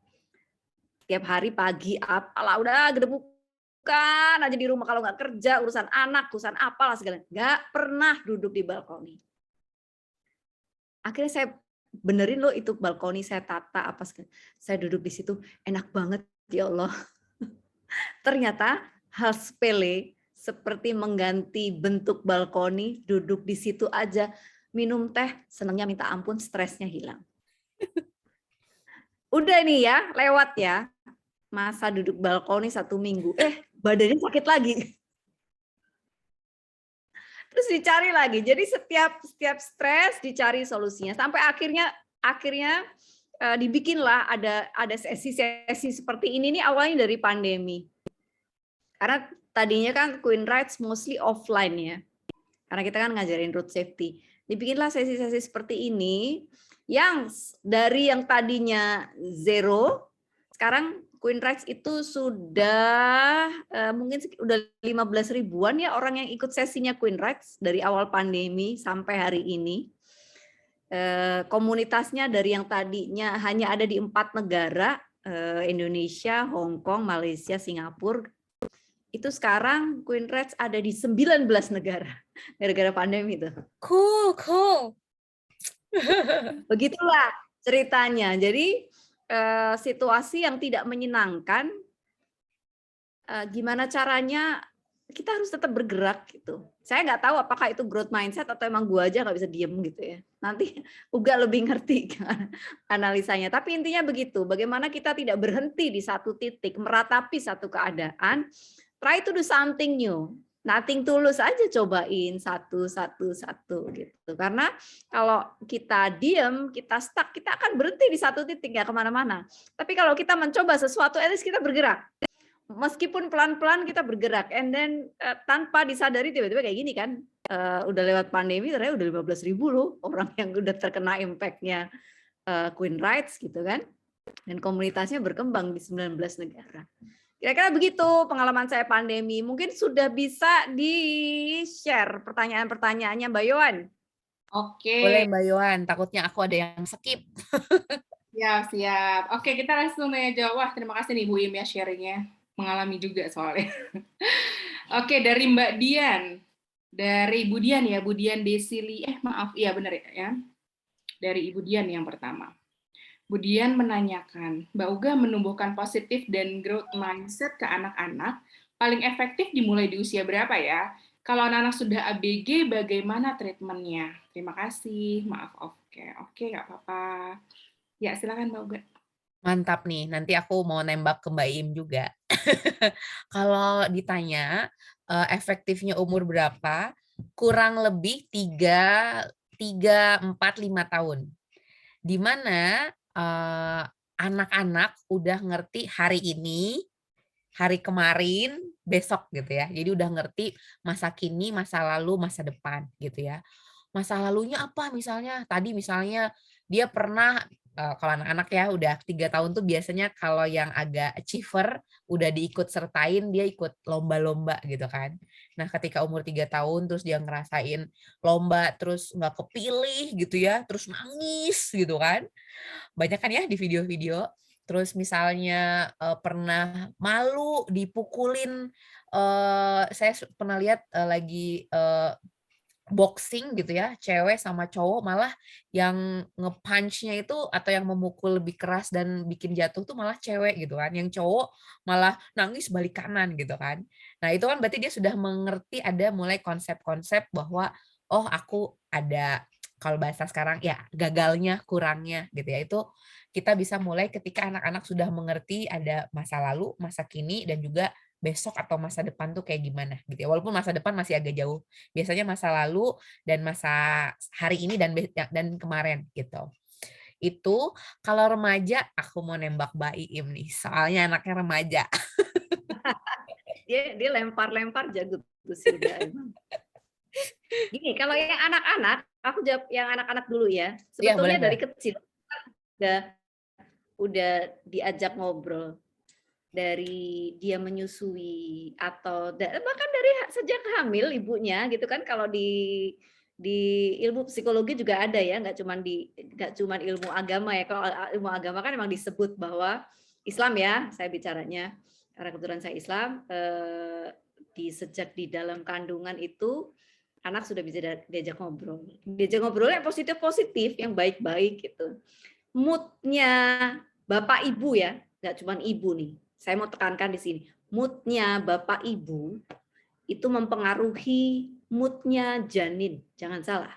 Tiap hari pagi, apalah udah gedebukan aja di rumah kalau nggak kerja, urusan anak, urusan apalah segala. Nggak pernah duduk di balkoni. Akhirnya saya benerin loh itu balkoni, saya tata apa segala. Saya duduk di situ, enak banget ya Allah. Ternyata hal sepele seperti mengganti bentuk balkoni, duduk di situ aja, minum teh, senangnya minta ampun, stresnya hilang. Udah nih ya, lewat ya, masa duduk balkoni 1 minggu, badannya sakit lagi. Terus dicari lagi, jadi setiap stres dicari solusinya, sampai akhirnya dibikinlah ada sesi-sesi seperti ini nih awalnya dari pandemi. Karena tadinya kan Queen Rights mostly offline ya. Karena kita kan ngajarin road safety. Dibikinlah sesi-sesi seperti ini yang dari yang tadinya 0, sekarang Queen Rights itu sudah mungkin udah 15 ribuan ya orang yang ikut sesinya Queen Rights dari awal pandemi sampai hari ini. Komunitasnya dari yang tadinya hanya ada di 4 negara, Indonesia, Hong Kong, Malaysia, Singapura, itu sekarang Queen Rights ada di 19 negara gara-gara pandemi itu. Cool. Begitulah ceritanya. Jadi situasi yang tidak menyenangkan, gimana caranya kita harus tetap bergerak gitu. Saya nggak tahu apakah itu growth mindset atau emang gua aja nggak bisa diem gitu ya. Nanti Uga lebih ngerti analisanya. Tapi intinya begitu. Bagaimana kita tidak berhenti di satu titik, meratapi satu keadaan. Try to do something new. Nothing tulus aja, cobain satu gitu. Karena kalau kita diem, kita stuck, kita akan berhenti di satu titik, nggak kemana-mana. Tapi kalau kita mencoba sesuatu, at least kita bergerak. meskipun pelan-pelan kita bergerak, and then tanpa disadari tiba-tiba kayak gini kan, udah lewat pandemi ternyata udah 15.000 loh orang yang udah terkena impact-nya Queen Rights gitu kan, dan komunitasnya berkembang di 19 negara. Kira-kira begitu pengalaman saya pandemi. Mungkin sudah bisa di-share pertanyaan-pertanyaannya Mbak Yohan. Boleh Oke, Mbak Yohan, takutnya aku ada yang skip. siap, siap. Oke, kita langsung tanya jawab. Terima kasih nih Bu Im ya sharingnya. Mengalami juga soalnya. Oke, dari Mbak Dian. Dari Bu Dian ya, Bu Dian Desili. Maaf, iya benar ya. Dari Ibu Dian yang pertama. Bu Dian menanyakan, Mbak Uga menumbuhkan positif dan growth mindset ke anak-anak, paling efektif dimulai di usia berapa ya? Kalau anak-anak sudah ABG, bagaimana treatmentnya? Terima kasih, maaf, oke, nggak apa-apa. Ya, silakan Mbak Uga. Mantap nih, nanti aku mau nembak ke Mbak Im juga. Kalau ditanya efektifnya umur berapa, kurang lebih 3, 4, 5 tahun. Di mana anak-anak udah ngerti hari ini, hari kemarin, besok gitu ya. Jadi udah ngerti masa kini, masa lalu, masa depan gitu ya. Masa lalunya apa misalnya? Tadi misalnya dia pernah kalau anak-anak ya udah 3 tahun tuh biasanya kalau yang agak achiever udah diikut sertain dia ikut lomba-lomba gitu kan. Nah ketika umur 3 tahun terus dia ngerasain lomba terus nggak kepilih gitu ya, terus nangis gitu kan. Banyak kan ya di video-video. Terus misalnya pernah malu dipukulin, saya pernah lihat lagi boxing gitu ya, cewek sama cowok malah yang nge-punch-nya itu atau yang memukul lebih keras dan bikin jatuh tuh malah cewek gitu kan, yang cowok malah nangis balik kanan gitu kan. Nah itu kan berarti dia sudah mengerti ada mulai konsep-konsep bahwa, oh aku ada, kalau bahasa sekarang ya gagalnya, kurangnya gitu ya, itu kita bisa mulai ketika anak-anak sudah mengerti ada masa lalu, masa kini, dan juga besok atau masa depan tuh kayak gimana gitu ya. Walaupun masa depan masih agak jauh. Biasanya masa lalu dan masa hari ini dan kemarin gitu. Itu kalau remaja aku mau nembak Mbak Iim nih, soalnya anaknya remaja. Dia lempar-lempar jago tuh sudah emang. Gini, kalau yang anak-anak, aku jawab yang anak-anak dulu ya. Iya, boleh Sebetulnya dari boleh. kecil udah diajak ngobrol, dari dia menyusui atau bahkan dari sejak hamil ibunya gitu kan. Kalau di ilmu psikologi juga ada ya, nggak cuman ilmu agama ya. Kalau ilmu agama kan memang disebut bahwa Islam ya, saya bicaranya karena kebetulan saya Islam, sejak di dalam kandungan itu anak sudah bisa diajak ngobrol. Diajak ngobrol yang positif-positif, yang baik-baik gitu. Mood-nya Bapak Ibu ya, nggak cuma ibu nih. Saya mau tekankan di sini. Mood-nya Bapak Ibu itu mempengaruhi mood-nya janin. Jangan salah.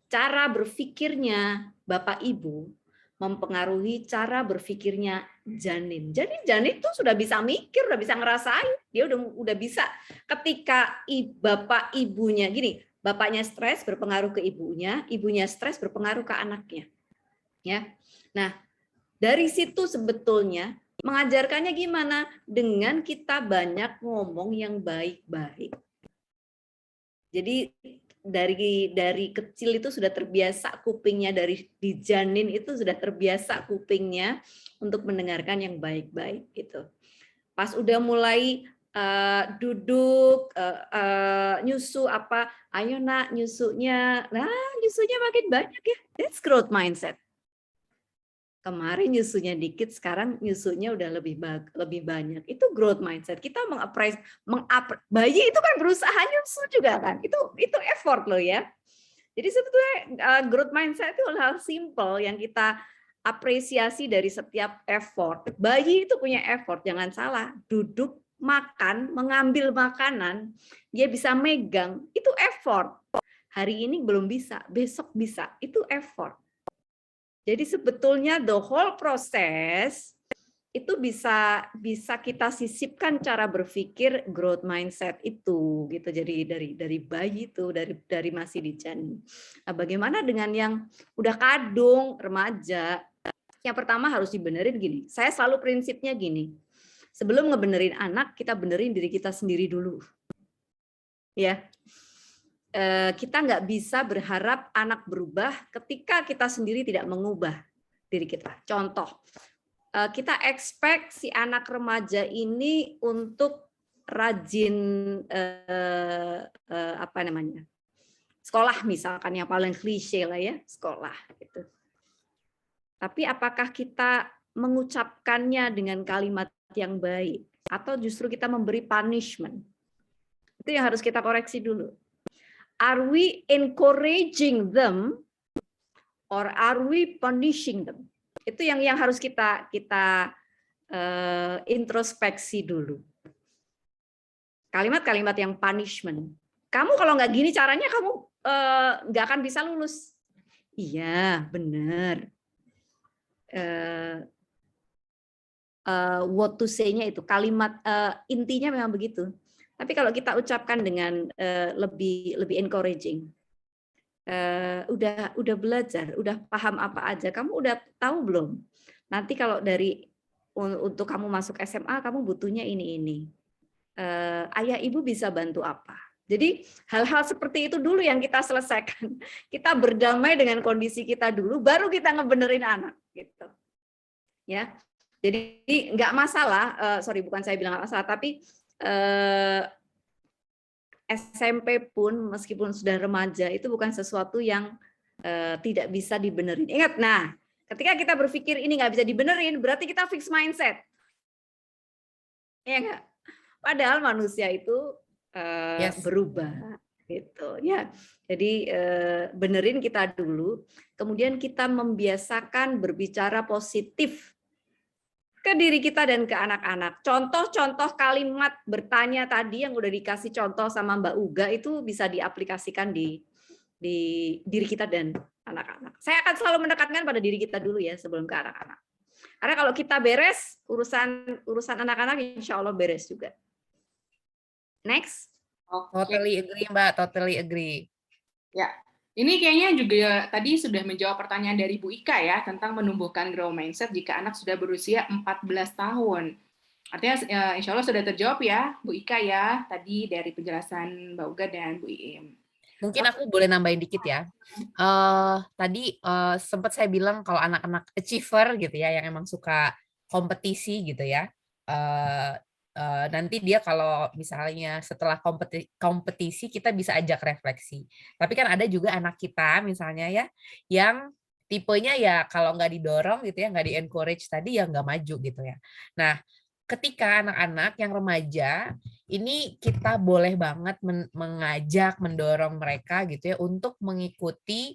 Cara berpikirnya Bapak Ibu mempengaruhi cara berpikirnya janin. Jadi janin tuh sudah bisa mikir, udah bisa ngerasain. Dia udah bisa ketika bapak ibunya gini, bapaknya stres berpengaruh ke ibunya, ibunya stres berpengaruh ke anaknya. Ya. Nah, dari situ sebetulnya mengajarkannya gimana? Dengan kita banyak ngomong yang baik-baik. Jadi dari kecil itu sudah terbiasa kupingnya, dari di janin itu sudah terbiasa kupingnya untuk mendengarkan yang baik-baik gitu. Pas udah mulai duduk nyusu apa, ayo nak nyusunya, nyusunya makin banyak ya, that's growth mindset. Kemarin nyusunya dikit, sekarang nyusunya udah lebih banyak. Itu growth mindset. Kita bayi itu kan berusaha nyusu juga kan. Itu effort loh ya. Jadi sebetulnya growth mindset itu hal simple yang kita apresiasi dari setiap effort. Bayi itu punya effort, jangan salah. Duduk, makan, mengambil makanan, dia bisa megang, itu effort. Hari ini belum bisa, besok bisa. Itu effort. Jadi sebetulnya the whole proses itu bisa kita sisipkan cara berpikir growth mindset itu gitu. Jadi dari bayi itu, dari masih di janin. Nah, bagaimana dengan yang udah kadung, remaja? Yang pertama harus dibenerin gini. Saya selalu prinsipnya gini. sebelum ngebenerin anak, kita benerin diri kita sendiri dulu. Ya, kita nggak bisa berharap anak berubah ketika kita sendiri tidak mengubah diri kita. Contoh, kita expect si anak remaja ini untuk rajin apa namanya, sekolah misalkan, yang paling klise lah ya, sekolah gitu. Tapi apakah kita mengucapkannya dengan kalimat yang baik atau justru kita memberi punishment? Itu yang harus kita koreksi dulu. Are we encouraging them or are we punishing them? Itu yang harus kita introspeksi dulu. Kalimat-kalimat yang punishment. Kamu kalau nggak gini caranya, kamu nggak akan bisa lulus. Iya, benar. What to say-nya itu, kalimat intinya memang begitu. Tapi kalau kita ucapkan dengan lebih encouraging, udah belajar, udah paham apa aja, kamu udah tahu belum? Nanti kalau untuk kamu masuk SMA, kamu butuhnya ini. Ayah ibu bisa bantu apa? Jadi hal-hal seperti itu dulu yang kita selesaikan. Kita berdamai dengan kondisi kita dulu, baru kita ngebenerin anak, gitu. Ya, jadi nggak masalah. Sorry, bukan saya bilang nggak masalah, tapi SMP pun meskipun sudah remaja itu bukan sesuatu yang tidak bisa dibenerin. Ingat, nah, ketika kita berpikir ini nggak bisa dibenerin, berarti kita fix mindset. Ya nggak? Padahal manusia itu berubah, gitu ya. Jadi benerin kita dulu, kemudian kita membiasakan berbicara positif ke diri kita dan ke anak-anak. Contoh-contoh kalimat bertanya tadi yang udah dikasih contoh sama Mbak Uga itu bisa diaplikasikan di diri kita dan anak-anak. Saya akan selalu mendekatkan pada diri kita dulu ya sebelum ke anak-anak. Karena kalau kita beres, urusan anak-anak insya Allah beres juga. Next. Totally agree, Mbak. Totally agree. Ya, ini kayaknya juga tadi sudah menjawab pertanyaan dari Bu Ika ya, tentang menumbuhkan growth mindset jika anak sudah berusia 14 tahun. Artinya insya Allah sudah terjawab ya, Bu Ika ya, tadi dari penjelasan Mbak Uga dan Bu Iim. Mungkin aku boleh nambahin dikit ya. Tadi sempat saya bilang kalau anak-anak achiever gitu ya, yang emang suka kompetisi gitu ya, nanti dia kalau misalnya setelah kompetisi kita bisa ajak refleksi. Tapi kan ada juga anak kita misalnya ya, yang tipenya ya kalau nggak didorong gitu ya, nggak di-encourage tadi ya nggak maju gitu ya. Nah, ketika anak-anak yang remaja ini kita boleh banget mengajak, mendorong mereka gitu ya untuk mengikuti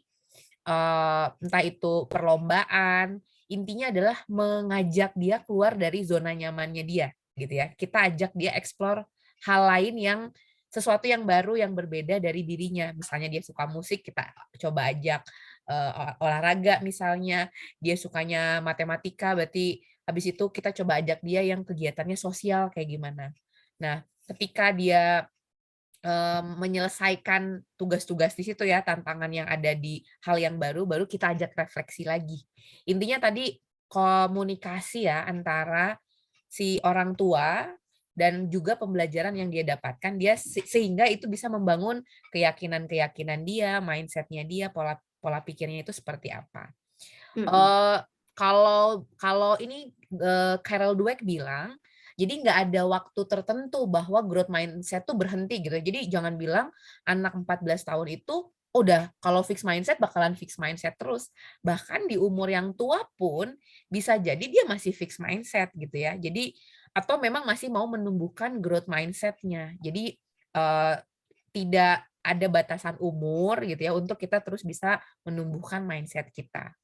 entah itu perlombaan, intinya adalah mengajak dia keluar dari zona nyamannya dia gitu ya. Kita ajak dia explore hal lain yang sesuatu yang baru yang berbeda dari dirinya. Misalnya dia suka musik, kita coba ajak olahraga misalnya, dia sukanya matematika, berarti habis itu kita coba ajak dia yang kegiatannya sosial kayak gimana. Nah, ketika dia menyelesaikan tugas-tugas di situ ya, tantangan yang ada di hal yang baru kita ajak refleksi lagi. Intinya tadi komunikasi ya antara si orang tua dan juga pembelajaran yang dia dapatkan dia sehingga itu bisa membangun keyakinan-keyakinan dia, mindset-nya dia, pola pikirnya itu seperti apa. Kalau ini Carol Dweck bilang, jadi nggak ada waktu tertentu bahwa growth mindset tuh berhenti gitu. Jadi jangan bilang anak 14 tahun itu udah kalau fix mindset bakalan fix mindset terus. Bahkan di umur yang tua pun bisa jadi dia masih fix mindset gitu ya. Jadi atau memang masih mau menumbuhkan growth mindset-nya. Jadi tidak ada batasan umur gitu ya untuk kita terus bisa menumbuhkan mindset kita.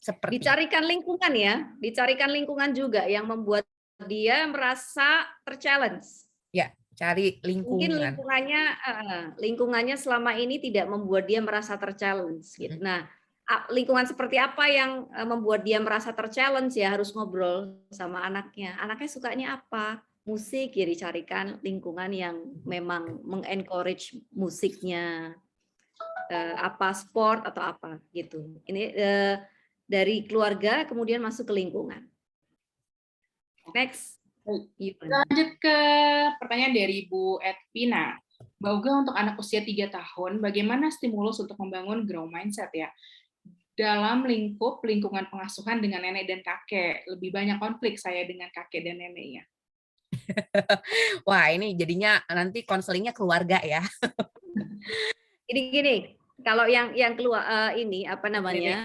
Seperti dicarikan lingkungan ya, dicarikan lingkungan juga yang membuat dia merasa ter-challenge. Ya, cari lingkungan. Mungkin lingkungannya selama ini tidak membuat dia merasa ter-challenge gitu. Nah, lingkungan seperti apa yang membuat dia merasa ter-challenge ya harus ngobrol sama anaknya. Anaknya sukanya apa? Musik, ya dicarikan lingkungan yang memang mengencourage musiknya. Apa sport atau apa gitu. Ini dari keluarga kemudian masuk ke lingkungan. Next. Baik. Kita Gimana? lanjut ke pertanyaan dari Bu Edvina. Mbak Uga, untuk anak usia 3 tahun, bagaimana stimulus untuk membangun grow mindset ya? Dalam lingkup lingkungan pengasuhan dengan nenek dan kakek, lebih banyak konflik saya dengan kakek dan neneknya. Wah, ini jadinya nanti konselingnya keluarga ya. Gini, kalau yang keluar ini apa Nenek. namanya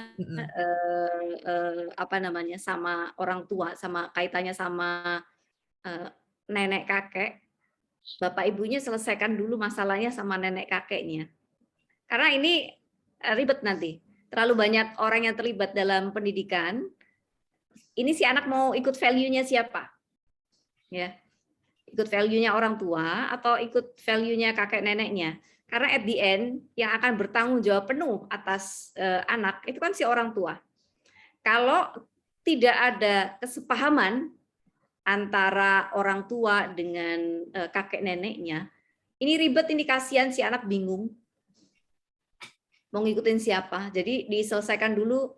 apa namanya sama orang tua, sama kaitannya sama eh, nenek kakek, bapak ibunya selesaikan dulu masalahnya sama nenek kakeknya. Karena ini ribet nanti. Terlalu banyak orang yang terlibat dalam pendidikan. Ini si anak mau ikut value-nya siapa? Ya, ikut value-nya orang tua atau ikut value-nya kakek neneknya? Karena at the end yang akan bertanggung jawab penuh atas anak itu kan si orang tua. Kalau tidak ada kesepahaman antara orang tua dengan kakek neneknya, ini ribet, ini kasihan si anak bingung mau ngikutin siapa. Jadi diselesaikan dulu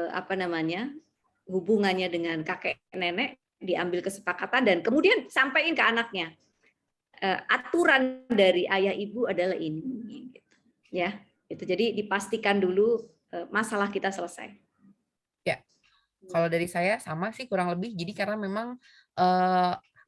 apa namanya hubungannya dengan kakek nenek, diambil kesepakatan dan kemudian sampaikan ke anaknya. Aturan dari ayah ibu adalah ini, gitu. Ya. Itu jadi dipastikan dulu masalah kita selesai. Ya, kalau dari saya sama sih kurang lebih. Jadi karena memang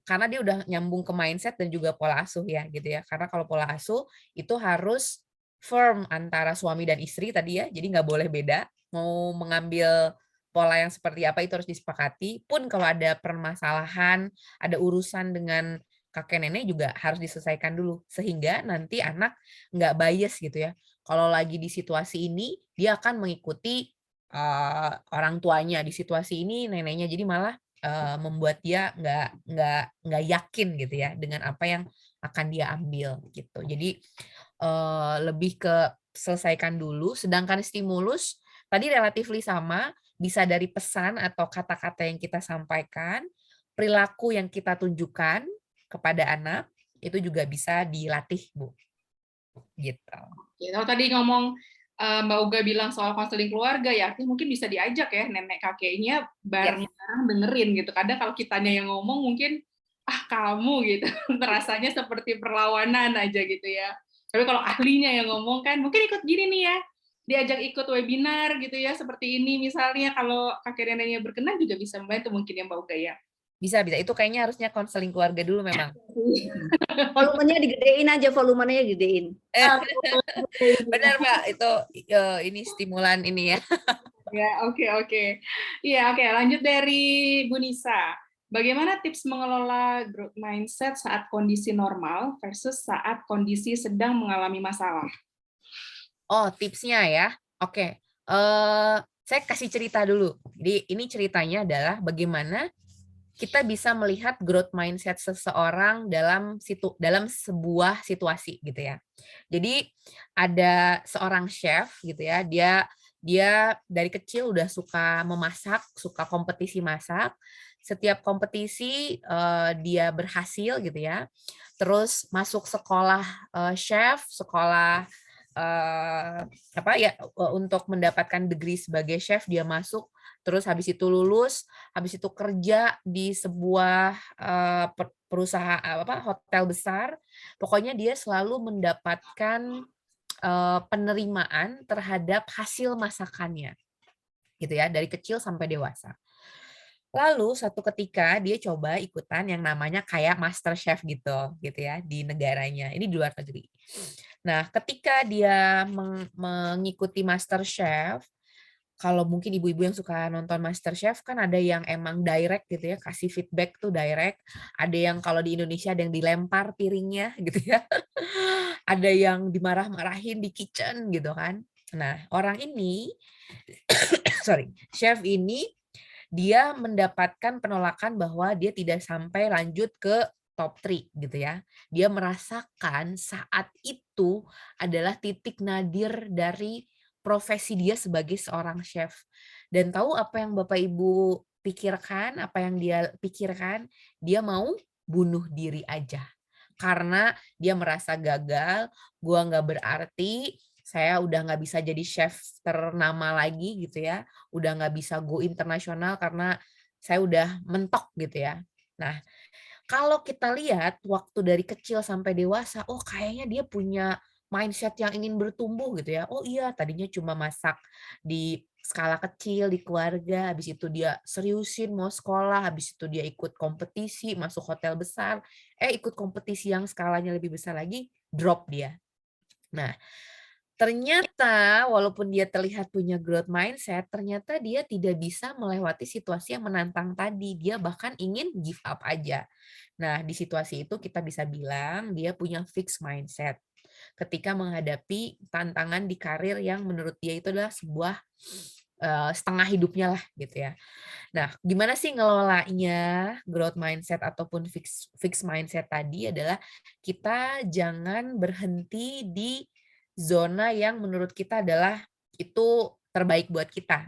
karena dia udah nyambung ke mindset dan juga pola asuh ya gitu ya. Karena kalau pola asuh itu harus firm antara suami dan istri tadi ya. Jadi nggak boleh beda. Mau mengambil pola yang seperti apa itu harus disepakati. Pun kalau ada permasalahan, ada urusan dengan kakek nenek juga harus diselesaikan dulu. Sehingga nanti anak nggak bias gitu ya. Kalau lagi di situasi ini, dia akan mengikuti orang tuanya di situasi ini, neneknya. Jadi malah membuat dia nggak yakin gitu ya dengan apa yang akan dia ambil gitu. Jadi lebih ke selesaikan dulu. Sedangkan stimulus tadi relatifly sama, bisa dari pesan atau kata-kata yang kita sampaikan, perilaku yang kita tunjukkan kepada anak itu juga bisa dilatih, Bu. Gitu. Ya, kalau tadi ngomong Mbak Uga bilang soal konseling keluarga, ya artinya mungkin bisa diajak ya nenek kakeknya bareng-bareng dengerin gitu. Kadang kalau kitanya yang ngomong mungkin kamu gitu, terasanya seperti perlawanan aja gitu ya. Tapi kalau ahlinya yang ngomong kan mungkin ikut gini nih ya, diajak ikut webinar gitu ya, seperti ini misalnya, kalau kakek neneknya berkenan juga bisa membantu mungkin ya Mbak Uga ya. Bisa. Itu kayaknya harusnya konseling keluarga dulu memang. Volumenya digedein aja, volumenya digedein. Benar, Mbak. Itu ini stimulan ini ya. Ya, oke. Iya, oke. Lanjut dari Bu Nisa. Bagaimana tips mengelola growth mindset saat kondisi normal versus saat kondisi sedang mengalami masalah? Oh, tipsnya ya. Oke. Saya kasih cerita dulu. Jadi ini ceritanya adalah bagaimana kita bisa melihat growth mindset seseorang dalam sebuah situasi gitu ya. Jadi ada seorang chef gitu ya, dia dari kecil udah suka memasak, suka kompetisi masak. Setiap kompetisi dia berhasil gitu ya. Terus masuk sekolah chef, sekolah untuk mendapatkan degree sebagai chef dia masuk, terus habis itu lulus, habis itu kerja di sebuah perusahaan hotel besar. Pokoknya dia selalu mendapatkan penerimaan terhadap hasil masakannya gitu ya, dari kecil sampai dewasa. Lalu suatu ketika dia coba ikutan yang namanya kayak Master Chef gitu ya di negaranya. Ini di luar negeri. Nah, ketika dia mengikuti Master Chef, kalau mungkin ibu-ibu yang suka nonton Master Chef kan ada yang emang direct gitu ya, kasih feedback tuh direct. Ada yang kalau di Indonesia ada yang dilempar piringnya gitu ya. Ada yang dimarah-marahin di kitchen gitu kan. Nah, orang ini chef ini dia mendapatkan penolakan bahwa dia tidak sampai lanjut ke top 3 gitu ya. Dia merasakan saat itu adalah titik nadir dari profesi dia sebagai seorang chef. Dan tahu apa yang Bapak Ibu pikirkan, apa yang dia pikirkan? Dia mau bunuh diri aja. Karena dia merasa gagal, gua nggak berarti, saya udah nggak bisa jadi chef ternama lagi gitu ya, udah nggak bisa go internasional karena saya udah mentok gitu ya. Nah, kalau kita lihat waktu dari kecil sampai dewasa, oh kayaknya dia punya mindset yang ingin bertumbuh gitu ya. Oh iya, tadinya cuma masak di skala kecil di keluarga, habis itu dia seriusin mau sekolah, habis itu dia ikut kompetisi, masuk hotel besar, ikut kompetisi yang skalanya lebih besar lagi, drop dia. Nah, ternyata walaupun dia terlihat punya growth mindset, ternyata dia tidak bisa melewati situasi yang menantang tadi. Dia bahkan ingin give up aja. Nah, di situasi itu kita bisa bilang dia punya fixed mindset ketika menghadapi tantangan di karir yang menurut dia itu adalah sebuah setengah hidupnya lah gitu ya. Nah, gimana sih ngelolanya growth mindset ataupun fixed mindset tadi adalah kita jangan berhenti di zona yang menurut kita adalah itu terbaik buat kita.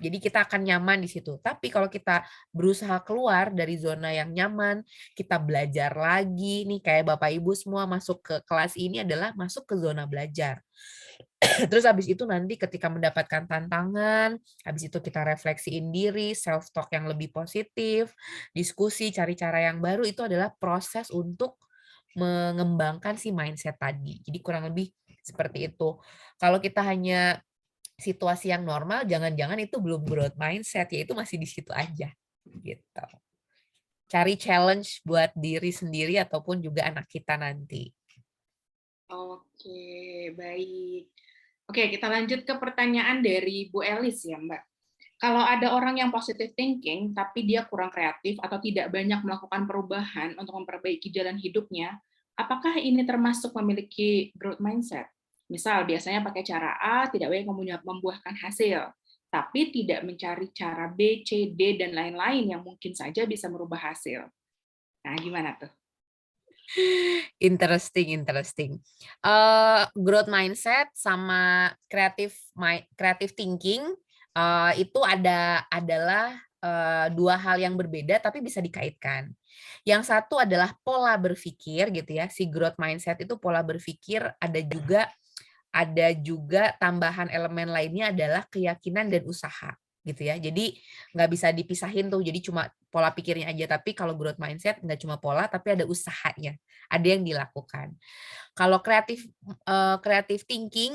Jadi kita akan nyaman di situ. Tapi kalau kita berusaha keluar dari zona yang nyaman, kita belajar lagi nih kayak Bapak Ibu semua masuk ke kelas ini adalah masuk ke zona belajar. Terus habis itu nanti ketika mendapatkan tantangan, habis itu kita refleksiin diri, self talk yang lebih positif, diskusi, cari cara yang baru itu adalah proses untuk mengembangkan si mindset tadi. Jadi kurang lebih seperti itu. Kalau kita hanya situasi yang normal, jangan-jangan itu belum growth mindset, ya itu masih di situ aja. Gitu. Cari challenge buat diri sendiri ataupun juga anak kita nanti. Oke, baik. Oke, kita lanjut ke pertanyaan dari Bu Elis ya, Mbak. Kalau ada orang yang positive thinking, tapi dia kurang kreatif atau tidak banyak melakukan perubahan untuk memperbaiki jalan hidupnya, apakah ini termasuk memiliki growth mindset? Misal, biasanya pakai cara A, tidak banyak membuahkan hasil, tapi tidak mencari cara B, C, D, dan lain-lain yang mungkin saja bisa merubah hasil. Nah, gimana tuh? Interesting. Growth mindset sama creative thinking itu adalah dua hal yang berbeda tapi bisa dikaitkan. Yang satu adalah pola berpikir gitu ya. Si growth mindset itu pola berpikir, ada juga tambahan elemen lainnya adalah keyakinan dan usaha gitu ya. Jadi nggak bisa dipisahin tuh. Jadi cuma pola pikirnya aja. Tapi kalau growth mindset nggak cuma pola, tapi ada usahanya, ada yang dilakukan. Kalau creative thinking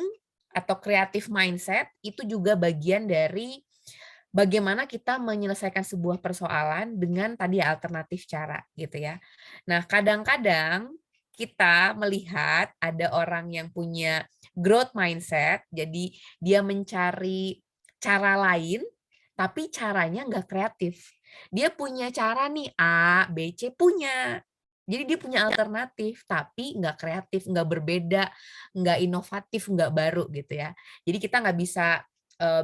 atau creative mindset itu juga bagian dari bagaimana kita menyelesaikan sebuah persoalan dengan tadi alternatif cara gitu ya. Nah, kadang-kadang kita melihat ada orang yang punya growth mindset, jadi dia mencari cara lain, tapi caranya nggak kreatif. Dia punya cara nih A, B, C punya. Jadi dia punya alternatif, tapi nggak kreatif, nggak berbeda, nggak inovatif, nggak baru gitu ya. Jadi kita nggak bisa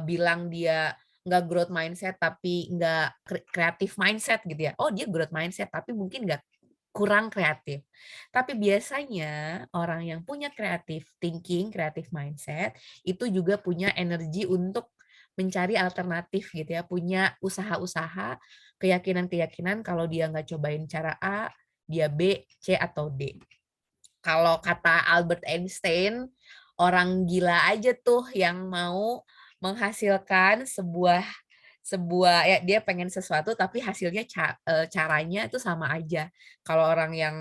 bilang dia nggak growth mindset tapi nggak kreatif mindset gitu ya. Oh dia growth mindset tapi mungkin nggak kurang kreatif. Tapi biasanya orang yang punya kreatif thinking, kreatif mindset itu juga punya energi untuk mencari alternatif gitu ya, punya usaha-usaha, keyakinan-keyakinan kalau dia nggak cobain cara A, dia B, C atau D. Kalau kata Albert Einstein, orang gila aja tuh yang mau menghasilkan sebuah ya dia pengen sesuatu tapi hasilnya caranya itu sama aja. Kalau orang yang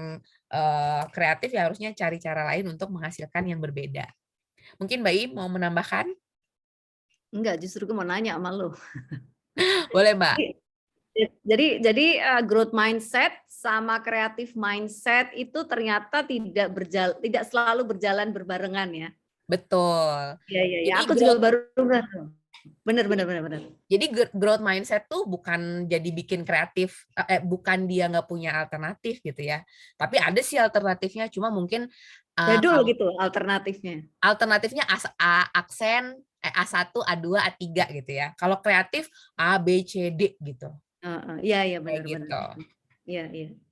kreatif ya harusnya cari cara lain untuk menghasilkan yang berbeda. Mungkin Mbak I mau menambahkan? Enggak, justru gue mau nanya sama lu. Boleh Mbak. Jadi growth mindset sama creative mindset itu ternyata tidak selalu berjalan berbarengan ya. Betul. Iya. Jadi Aku juga baru benar. Jadi growth mindset tuh bukan jadi bikin kreatif, bukan dia nggak punya alternatif gitu ya. Tapi ada sih alternatifnya, cuma mungkin jadul gitu alternatifnya. Alternatifnya aksen A1, A2, A3 gitu ya. Kalau kreatif A, B, C, D gitu. Iya benar. Gitu. Iya.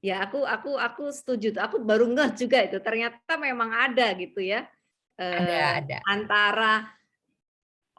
Ya aku setuju tuh. Aku baru ngeh juga itu. Ternyata memang ada gitu ya. Ada. Antara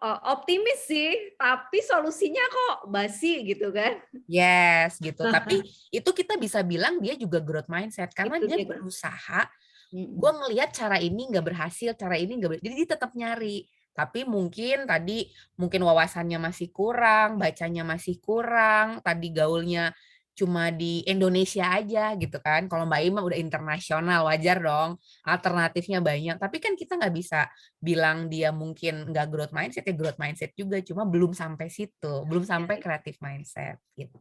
optimis sih, tapi solusinya kok basi gitu kan. Yes, gitu. Tapi itu kita bisa bilang dia juga growth mindset karena Itu dia gitu. berusaha. Gue ngelihat cara ini nggak berhasil, cara ini nggak berhasil. Jadi dia tetap nyari. Tapi mungkin tadi wawasannya masih kurang, bacanya masih kurang, tadi gaulnya cuma di Indonesia aja gitu kan. Kalau Mbak Ima udah internasional, wajar dong. Alternatifnya banyak. Tapi kan kita nggak bisa bilang dia mungkin nggak growth mindset, ya growth mindset juga. Cuma belum sampai situ, belum sampai creative mindset gitu.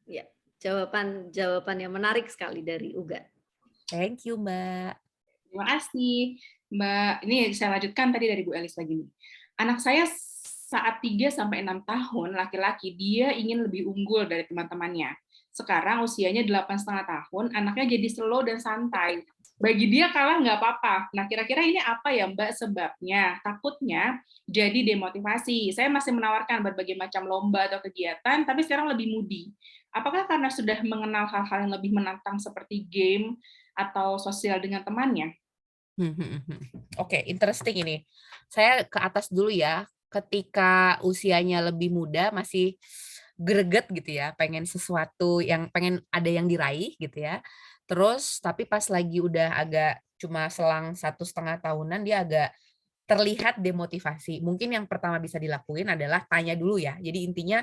Ya, jawaban yang menarik sekali dari Uga. Thank you, Mbak. Terima kasih, Mbak. Ini saya lanjutkan tadi dari Bu Elis lagi nih. Anak saya saat 3-6 tahun, laki-laki, dia ingin lebih unggul dari teman-temannya. Sekarang usianya 8,5 tahun, anaknya jadi slow dan santai. Bagi dia kalah nggak apa-apa. Nah, kira-kira ini apa ya, Mbak, sebabnya? Takutnya jadi demotivasi. Saya masih menawarkan berbagai macam lomba atau kegiatan, tapi sekarang lebih moody. Apakah karena sudah mengenal hal-hal yang lebih menantang seperti game atau sosial dengan temannya? Oke, interesting ini. Saya ke atas dulu ya. Ketika usianya lebih muda, masih greget gitu ya, pengen sesuatu yang pengen ada yang diraih gitu ya. Terus tapi pas lagi udah agak cuma selang 1,5 tahunan dia agak terlihat demotivasi. Mungkin yang pertama bisa dilakuin adalah tanya dulu ya. Jadi intinya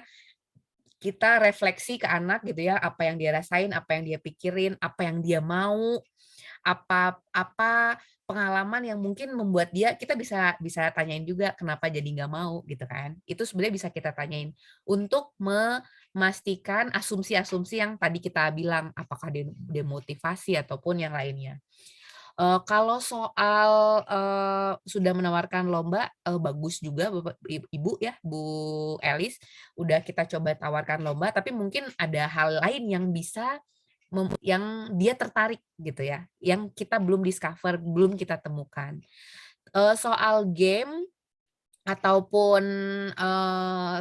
kita refleksi ke anak gitu ya, apa yang dia rasain, apa yang dia pikirin, apa yang dia mau, apa pengalaman yang mungkin membuat dia, kita bisa bisa tanyain juga kenapa jadi nggak mau gitu kan. Itu sebenarnya bisa kita tanyain untuk memastikan asumsi-asumsi yang tadi kita bilang apakah demotivasi ataupun yang lainnya. Kalau soal, sudah menawarkan lomba, bagus juga Bapak Ibu ya, Bu Elis, udah kita coba tawarkan lomba, tapi mungkin ada hal lain yang bisa yang dia tertarik gitu ya, yang kita belum discover, belum kita temukan. Soal game ataupun,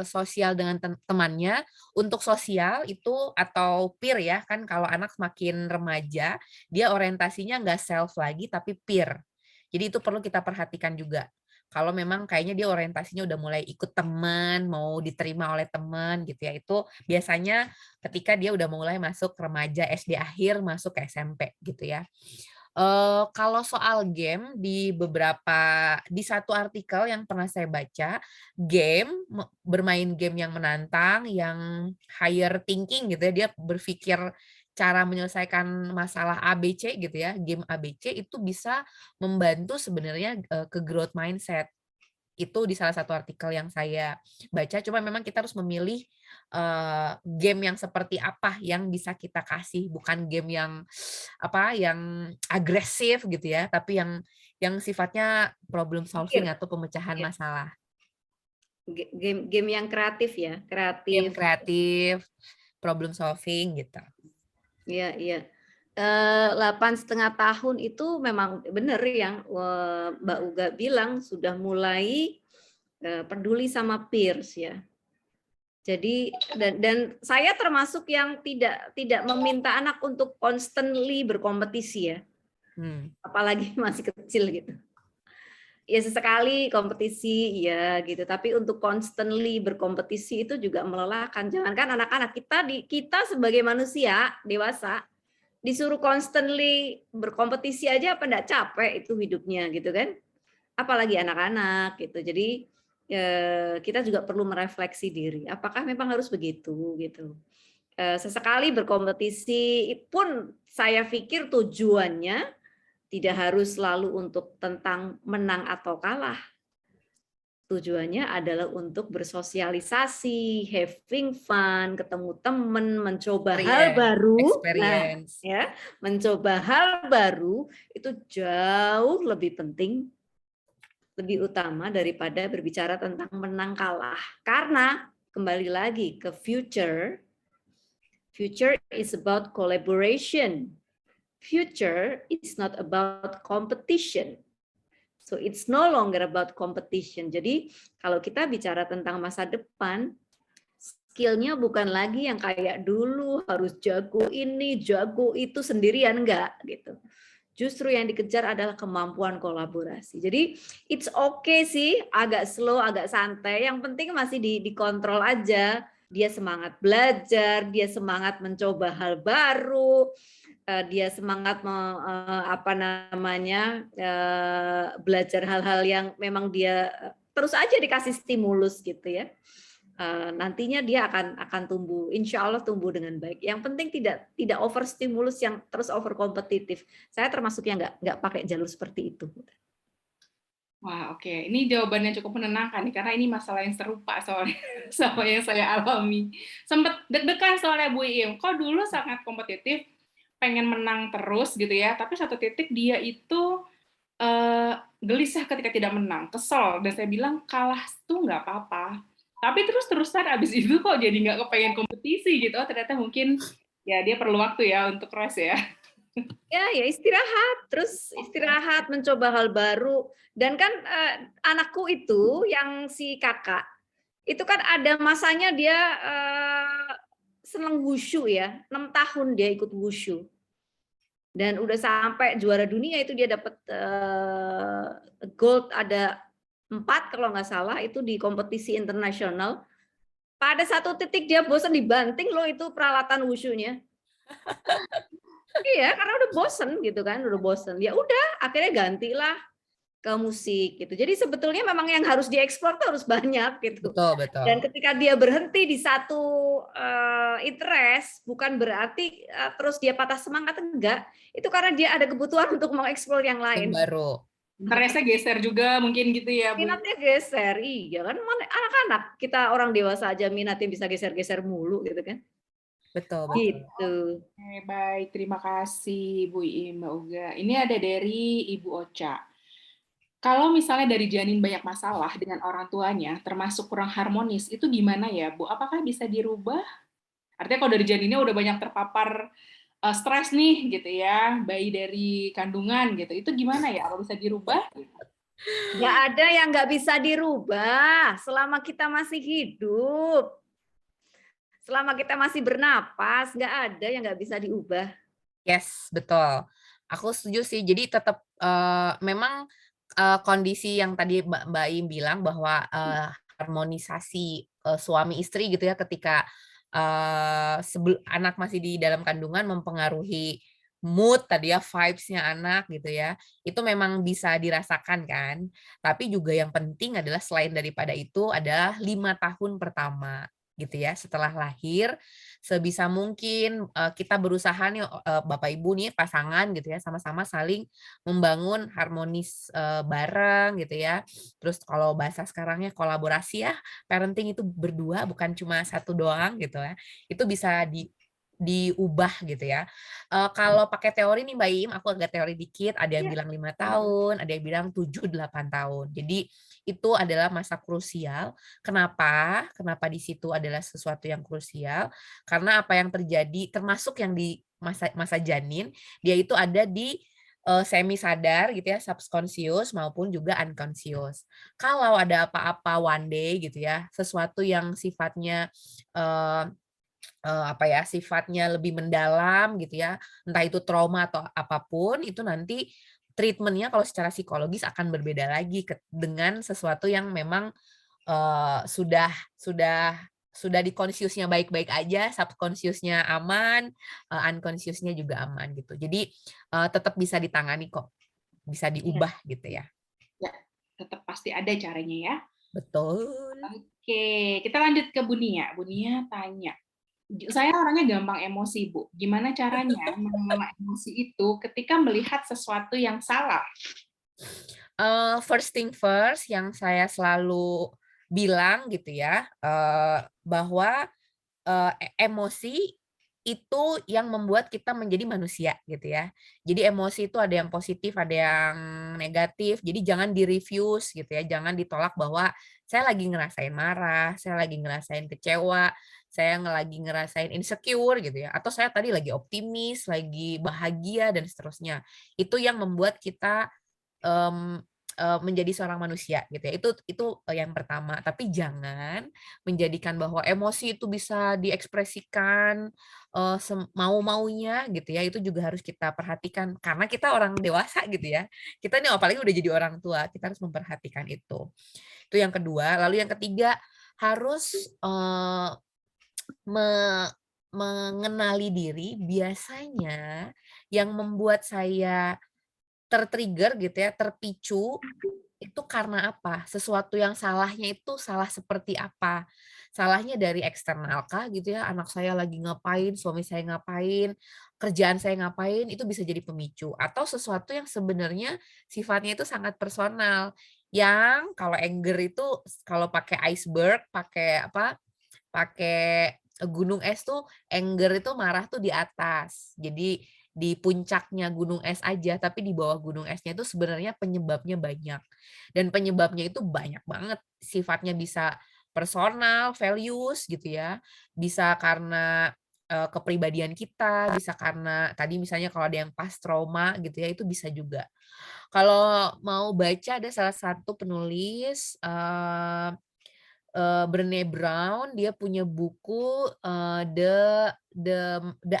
sosial dengan temannya, untuk sosial itu atau peer ya, kan kalau anak semakin remaja, dia orientasinya nggak self lagi tapi peer. Jadi itu perlu kita perhatikan juga. Kalau memang kayaknya dia orientasinya udah mulai ikut teman, mau diterima oleh teman gitu ya, itu biasanya ketika dia udah mulai masuk remaja, SD akhir, masuk ke SMP gitu ya. Kalau soal game di satu artikel yang pernah saya baca, bermain game yang menantang, yang higher thinking gitu ya, dia berpikir cara menyelesaikan masalah ABC gitu ya, game ABC itu bisa membantu sebenarnya, ke growth mindset. Itu di salah satu artikel yang saya baca, cuma memang kita harus memilih, game yang seperti apa yang bisa kita kasih, bukan game yang, yang agresif gitu ya, tapi yang sifatnya problem solving Pikir, atau pemecahan ya. masalah. Game yang kreatif ya, Game kreatif. kreatif, problem solving gitu. Iya, iya. 8,5 tahun itu memang benar yang Mbak Uga bilang sudah mulai peduli sama peers ya. Jadi dan saya termasuk yang tidak meminta anak untuk constantly berkompetisi ya. Apalagi masih kecil gitu. Ya sesekali kompetisi ya gitu, tapi untuk constantly berkompetisi itu juga melelahkan. Jangankan anak-anak, kita sebagai manusia dewasa disuruh constantly berkompetisi aja apa enggak capek itu hidupnya gitu kan. Apalagi anak-anak gitu. Jadi kita juga perlu merefleksi diri. Apakah memang harus begitu gitu. Sesekali berkompetisi pun saya pikir tujuannya tidak harus selalu untuk tentang menang atau kalah. Tujuannya adalah untuk bersosialisasi, having fun, ketemu teman, mencoba hal baru. Experience. Nah, ya, mencoba hal baru itu jauh lebih penting, lebih utama daripada berbicara tentang menang kalah. Karena kembali lagi ke future is about collaboration. Future is not about competition. So it's no longer about competition. Jadi kalau kita bicara tentang masa depan, skillnya bukan lagi yang kayak dulu harus jago ini, jago itu sendirian, enggak gitu. Justru yang dikejar adalah kemampuan kolaborasi. Jadi it's okay sih, agak slow, agak santai. Yang penting masih dikontrol aja. Dia semangat belajar, dia semangat mencoba hal baru, dia semangat belajar hal-hal yang memang dia terus aja dikasih stimulus gitu ya. Nantinya dia akan tumbuh, insya Allah tumbuh dengan baik. Yang penting tidak over stimulus yang terus over kompetitif. Saya termasuk yang nggak pakai jalur seperti itu. Wah, oke. Ini jawabannya cukup menenangkan nih, karena ini masalah yang serupa soalnya sama yang saya alami. Sempet deg-degan soalnya Bu Im. Kok dulu sangat kompetitif, pengen menang terus gitu ya, tapi satu titik dia itu gelisah ketika tidak menang, kesel, dan saya bilang kalah tuh nggak apa-apa. Tapi terus-terusan abis itu kok jadi nggak kepengen kompetisi gitu. Oh, ternyata mungkin ya dia perlu waktu ya untuk rest ya. Ya istirahat, terus istirahat, mencoba hal baru. Dan kan anakku itu yang si kakak, itu kan ada masanya dia seneng wushu ya, 6 tahun dia ikut wushu. Dan udah sampai juara dunia itu dia dapat gold ada 4 kalau nggak salah itu di kompetisi internasional. Pada satu titik dia bosan dibanting loh itu peralatan wushunya. Iya, karena udah bosen gitu kan, udah bosen. Ya udah, akhirnya gantilah ke musik gitu. Jadi sebetulnya memang yang harus dieksplor tuh harus banyak gitu. Betul, betul. Dan ketika dia berhenti di satu interest, bukan berarti terus dia patah semangat, enggak. Itu karena dia ada kebutuhan untuk mengeksplor yang lain. Yang baru. Interestnya geser juga mungkin gitu ya, Bu. Minatnya geser, iya kan. Anak-anak, kita orang dewasa aja minatnya bisa geser-geser mulu gitu kan. Betul, betul. Gitu. Baik, terima kasih Bu Im, Mbak Uga. Ini ada dari Ibu Ocha. Kalau misalnya dari janin banyak masalah dengan orang tuanya, termasuk kurang harmonis, itu gimana ya, Bu? Apakah bisa dirubah? Artinya kalau dari janinnya udah banyak terpapar stres nih, gitu ya, bayi dari kandungan, gitu. Itu gimana ya? Apa bisa dirubah? Nggak ada yang nggak bisa dirubah selama kita masih hidup. Selama kita masih bernapas, nggak ada yang nggak bisa diubah. Yes, betul. Aku setuju sih. Jadi tetap memang kondisi yang tadi Mbak Im bilang bahwa harmonisasi suami istri gitu ya ketika anak masih di dalam kandungan mempengaruhi mood tadi ya, vibes-nya anak gitu ya. Itu memang bisa dirasakan kan. Tapi juga yang penting adalah selain daripada itu adalah 5 tahun pertama gitu ya setelah lahir, sebisa mungkin kita berusaha nih Bapak Ibu nih pasangan gitu ya sama-sama saling membangun harmonis bareng gitu ya. Terus kalau bahasa sekarangnya kolaborasi ya, parenting itu berdua bukan cuma satu doang gitu ya. Itu bisa diubah gitu ya. Kalau pakai teori nih Mbak Im, aku agak teori dikit, ada yang bilang 5 tahun, ada yang bilang 7-8 tahun. Jadi itu adalah masa krusial. Kenapa? Kenapa di situ adalah sesuatu yang krusial? Karena apa yang terjadi, termasuk yang di masa janin, dia itu ada di semi sadar gitu ya, subconscious maupun juga unconscious. Kalau ada apa-apa one day gitu ya, sesuatu yang sifatnya sifatnya lebih mendalam gitu ya, entah itu trauma atau apapun, itu nanti treatment-nya kalau secara psikologis akan berbeda lagi dengan sesuatu yang memang sudah di conscious-nya baik-baik aja, subconscious-nya aman, unconscious-nya juga aman gitu. Jadi tetap bisa ditangani kok, bisa diubah gitu ya. Ya, tetap pasti ada caranya ya. Betul. Oke, kita lanjut ke Bu Nia. Bu Nia tanya, saya orangnya gampang emosi, Bu. Gimana caranya mengelola emosi itu ketika melihat sesuatu yang salah? First thing first, yang saya selalu bilang gitu ya, bahwa emosi itu yang membuat kita menjadi manusia gitu ya. Jadi emosi itu ada yang positif, ada yang negatif. Jadi jangan di-refuse gitu ya, jangan ditolak bahwa saya lagi ngerasain marah, saya lagi ngerasain kecewa, saya lagi ngerasain insecure gitu ya, atau saya tadi lagi optimis, lagi bahagia dan seterusnya. Itu yang membuat kita menjadi seorang manusia gitu ya. Itu yang pertama. Tapi jangan menjadikan bahwa emosi itu bisa diekspresikan mau-maunya gitu ya. Itu juga harus kita perhatikan karena kita orang dewasa gitu ya. Kita nih apalagi udah jadi orang tua, kita harus memperhatikan itu. Itu yang kedua. Lalu yang ketiga harus mengenali diri. Biasanya yang membuat saya tertrigger gitu ya, terpicu itu karena apa? Sesuatu yang salahnya itu salah seperti apa? Salahnya dari eksternal kah gitu ya, anak saya lagi ngapain, suami saya ngapain, kerjaan saya ngapain, itu bisa jadi pemicu. Atau sesuatu yang sebenarnya sifatnya itu sangat personal, yang kalau anger itu kalau pakai iceberg, pakai apa, pakai gunung es tuh anger itu marah tuh di atas. Jadi di puncaknya gunung es aja, tapi di bawah gunung esnya itu sebenarnya penyebabnya banyak. Dan penyebabnya itu banyak banget. Sifatnya bisa personal, values gitu ya. Bisa karena kepribadian kita, bisa karena tadi misalnya kalau ada yang pas trauma gitu ya, itu bisa juga. Kalau mau baca ada salah satu penulis Brené Brown, dia punya buku, The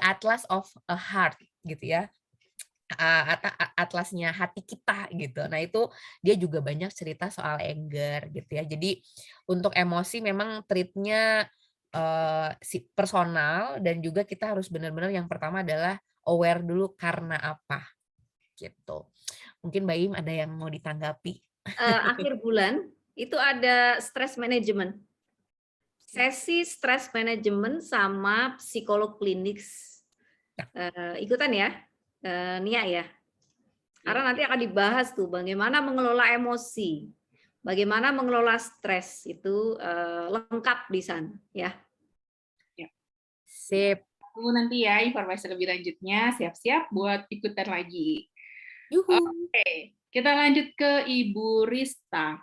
Atlas of a Heart gitu ya, atlasnya hati kita gitu. Nah itu dia juga banyak cerita soal anger gitu ya. Jadi untuk emosi memang treat-nya, personal dan juga kita harus benar-benar yang pertama adalah aware dulu karena apa, gitu. Mungkin Mbak Im ada yang mau ditanggapi? Akhir bulan itu ada stress management. Sesi stress management sama psikolog klinis. Ikutan ya, Nia ya. Karena nanti akan dibahas tuh bagaimana mengelola emosi, bagaimana mengelola stres itu lengkap di sana ya. Sip. Tunggu nanti ya informasi lebih lanjutnya, siap-siap buat ikutan lagi. Yuhu. Oke, kita lanjut ke Ibu Rista.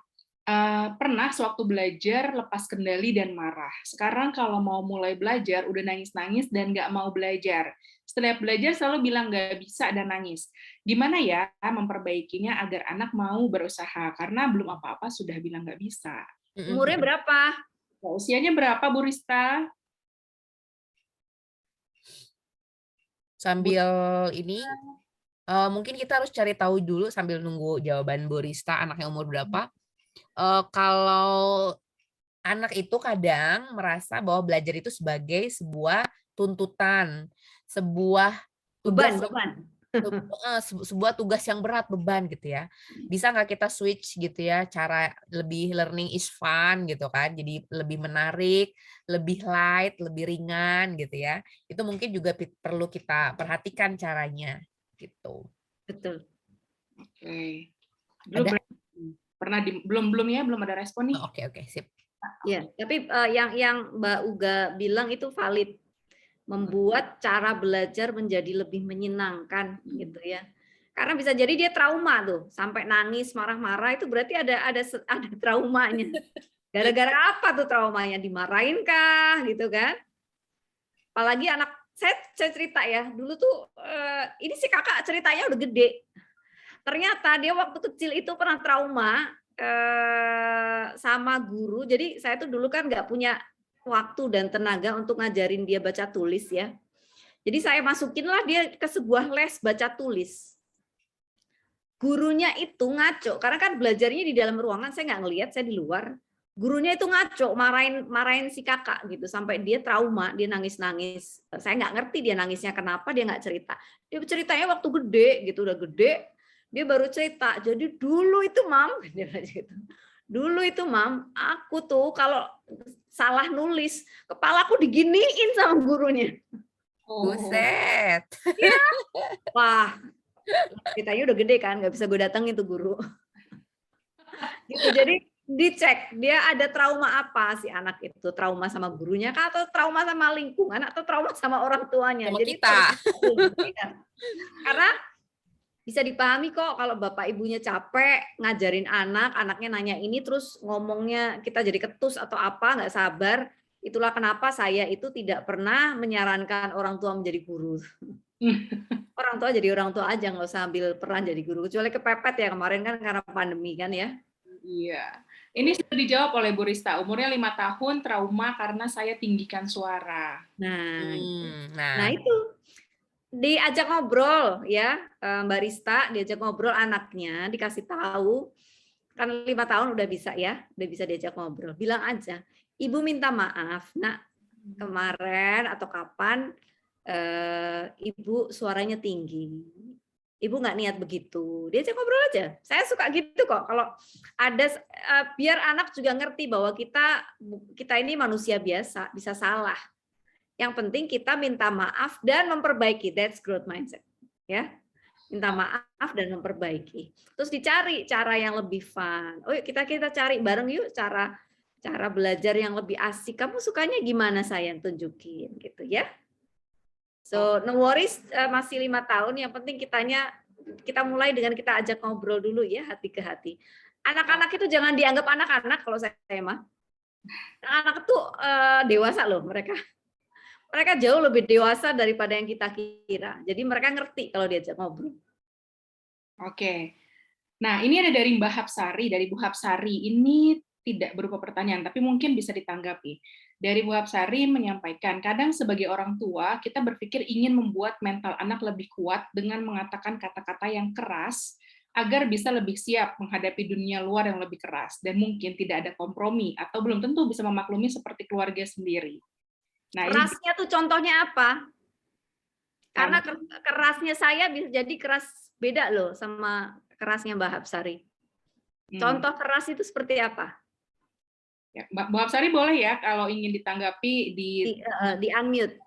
Pernah sewaktu belajar lepas kendali dan marah. Sekarang kalau mau mulai belajar udah nangis-nangis dan nggak mau belajar. Setiap belajar selalu bilang nggak bisa dan nangis. Gimana ya memperbaikinya agar anak mau berusaha? Karena belum apa-apa sudah bilang nggak bisa. Umurnya berapa? Nah, usianya berapa, Bu Rista? Sambil ini, mungkin kita harus cari tahu dulu sambil nunggu jawaban Bu Rista, anaknya umur berapa. Kalau anak itu kadang merasa bahwa belajar itu sebagai sebuah tuntutan, sebuah tugas sebuah tugas yang berat, beban gitu ya. Bisa nggak kita switch gitu ya, cara lebih learning is fun gitu kan, jadi lebih menarik, lebih light, lebih ringan gitu ya. Itu mungkin juga perlu kita perhatikan caranya gitu. Betul. Oke. Ada? Belum ya, belum ada respon nih. Oke, sip. Ya, tapi yang Mbak Uga bilang itu valid. Membuat cara belajar menjadi lebih menyenangkan gitu ya. Karena bisa jadi dia trauma tuh, sampai nangis, marah-marah itu berarti ada traumanya. Gara-gara apa tuh traumanya? Dimarahin kah gitu kan? Apalagi anak saya cerita ya, dulu tuh ini si kakak ceritanya udah gede. Ternyata dia waktu kecil itu pernah trauma sama guru. Jadi saya tuh dulu kan nggak punya waktu dan tenaga untuk ngajarin dia baca tulis ya. Jadi saya masukinlah dia ke sebuah les baca tulis. Gurunya itu ngaco, karena kan belajarnya di dalam ruangan, saya nggak ngelihat, saya di luar. Gurunya itu ngaco, marahin si kakak gitu, sampai dia trauma, dia nangis-nangis. Saya nggak ngerti dia nangisnya kenapa, dia nggak cerita. Dia ceritanya waktu gede gitu, udah gede, dia baru cerita. Jadi dulu itu mam, dia gitu. Dulu itu mam, aku tuh kalau salah nulis, kepalaku diginiin sama gurunya. Buset. Ya. Wah, ceritanya udah gede kan, nggak bisa gue datengin tuh guru. Gitu, jadi dicek dia ada trauma apa si anak itu, trauma sama gurunya kah, atau trauma sama lingkungan, atau trauma sama orang tuanya. Sama Jadi kita. Karena bisa dipahami kok kalau bapak ibunya capek ngajarin anak, anaknya nanya ini terus ngomongnya kita jadi ketus atau apa, nggak sabar. Itulah kenapa saya itu tidak pernah menyarankan orang tua menjadi guru. Orang tua jadi orang tua aja, nggak usah ambil peran jadi guru. Kecuali kepepet ya kemarin kan karena pandemi kan ya. Iya. Ini sudah dijawab oleh Bu Rista. Umurnya 5 tahun, trauma karena saya tinggikan suara. Nah itu diajak ngobrol ya Mbak Rista, diajak ngobrol anaknya, dikasih tahu kan 5 tahun udah bisa ya, udah bisa diajak ngobrol. Bilang aja, Ibu minta maaf, nak kemarin atau kapan Ibu suaranya tinggi. Ibu nggak niat begitu. Diajak ngobrol aja. Saya suka gitu kok. Kalau ada biar anak juga ngerti bahwa kita ini manusia biasa, bisa salah. Yang penting kita minta maaf dan memperbaiki. That's growth mindset. Ya. Minta maaf dan memperbaiki. Terus dicari cara yang lebih fun. Oh, kita cari bareng yuk cara belajar yang lebih asik. Kamu sukanya gimana, sayang? Tunjukin gitu ya. So, no worries, masih 5 tahun. Yang penting kita mulai dengan kita ajak ngobrol dulu ya, hati ke hati. Anak-anak itu jangan dianggap anak-anak kalau saya mah. Anak itu dewasa loh mereka. Mereka jauh lebih dewasa daripada yang kita kira. Jadi mereka ngerti kalau diajak ngobrol. Oke. Nah, ini ada dari Mbak Hapsari. Dari Bu Hapsari, ini tidak berupa pertanyaan, tapi mungkin bisa ditanggapi. Dari Bu Hapsari menyampaikan, kadang sebagai orang tua, kita berpikir ingin membuat mental anak lebih kuat dengan mengatakan kata-kata yang keras, agar bisa lebih siap menghadapi dunia luar yang lebih keras, dan mungkin tidak ada kompromi, atau belum tentu bisa memaklumi seperti keluarga sendiri. Nah, kerasnya tuh contohnya apa? Karena kerasnya saya bisa jadi keras beda loh sama kerasnya Mbak Hapsari. Contoh keras itu seperti apa? Ya, Mbak Hapsari boleh ya kalau ingin ditanggapi di unmute.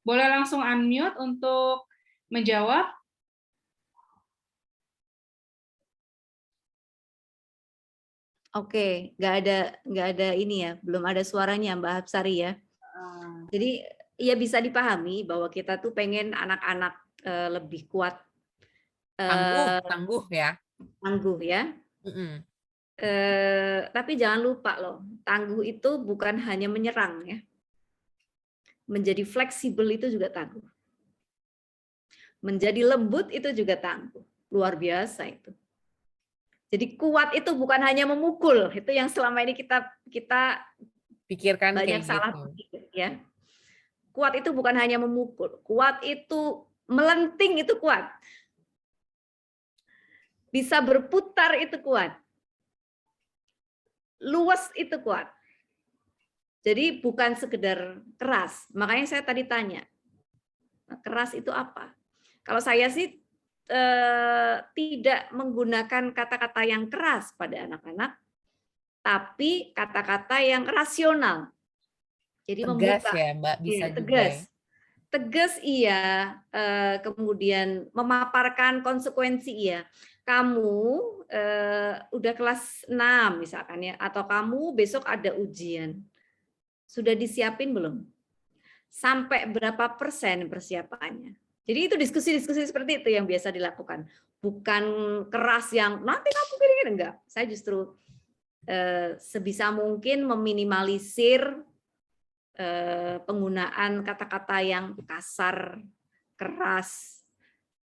Boleh langsung unmute untuk menjawab. Oke, nggak ada ini ya, belum ada suaranya Mbak Hapsari ya. Jadi ya bisa dipahami bahwa kita tuh pengen anak-anak lebih kuat, tangguh ya. Tangguh ya. Tapi jangan lupa loh, tangguh itu bukan hanya menyerang ya. Menjadi fleksibel itu juga tangguh. Menjadi lembut itu juga tangguh. Luar biasa itu. Jadi kuat itu bukan hanya memukul, itu yang selama ini kita pikirkan banyak kayak salah gitu. pikir ya. Kuat itu bukan hanya memukul, kuat itu melenting itu kuat. Bisa berputar itu kuat. Luas itu kuat. Jadi bukan sekedar keras. Makanya saya tadi tanya, keras itu apa? Kalau saya sih tidak menggunakan kata-kata yang keras pada anak-anak, tapi kata-kata yang rasional. Jadi tegas membuka, ya Mbak, bisa ya, juga. Tegas iya, kemudian memaparkan konsekuensi iya. Kamu udah kelas 6 misalkan ya, atau kamu besok ada ujian. Sudah disiapin belum? Sampai berapa persen persiapannya? Jadi itu diskusi-diskusi seperti itu yang biasa dilakukan. Bukan keras yang nanti kamu gini-gini, enggak. Saya justru sebisa mungkin meminimalisir penggunaan kata-kata yang kasar, keras,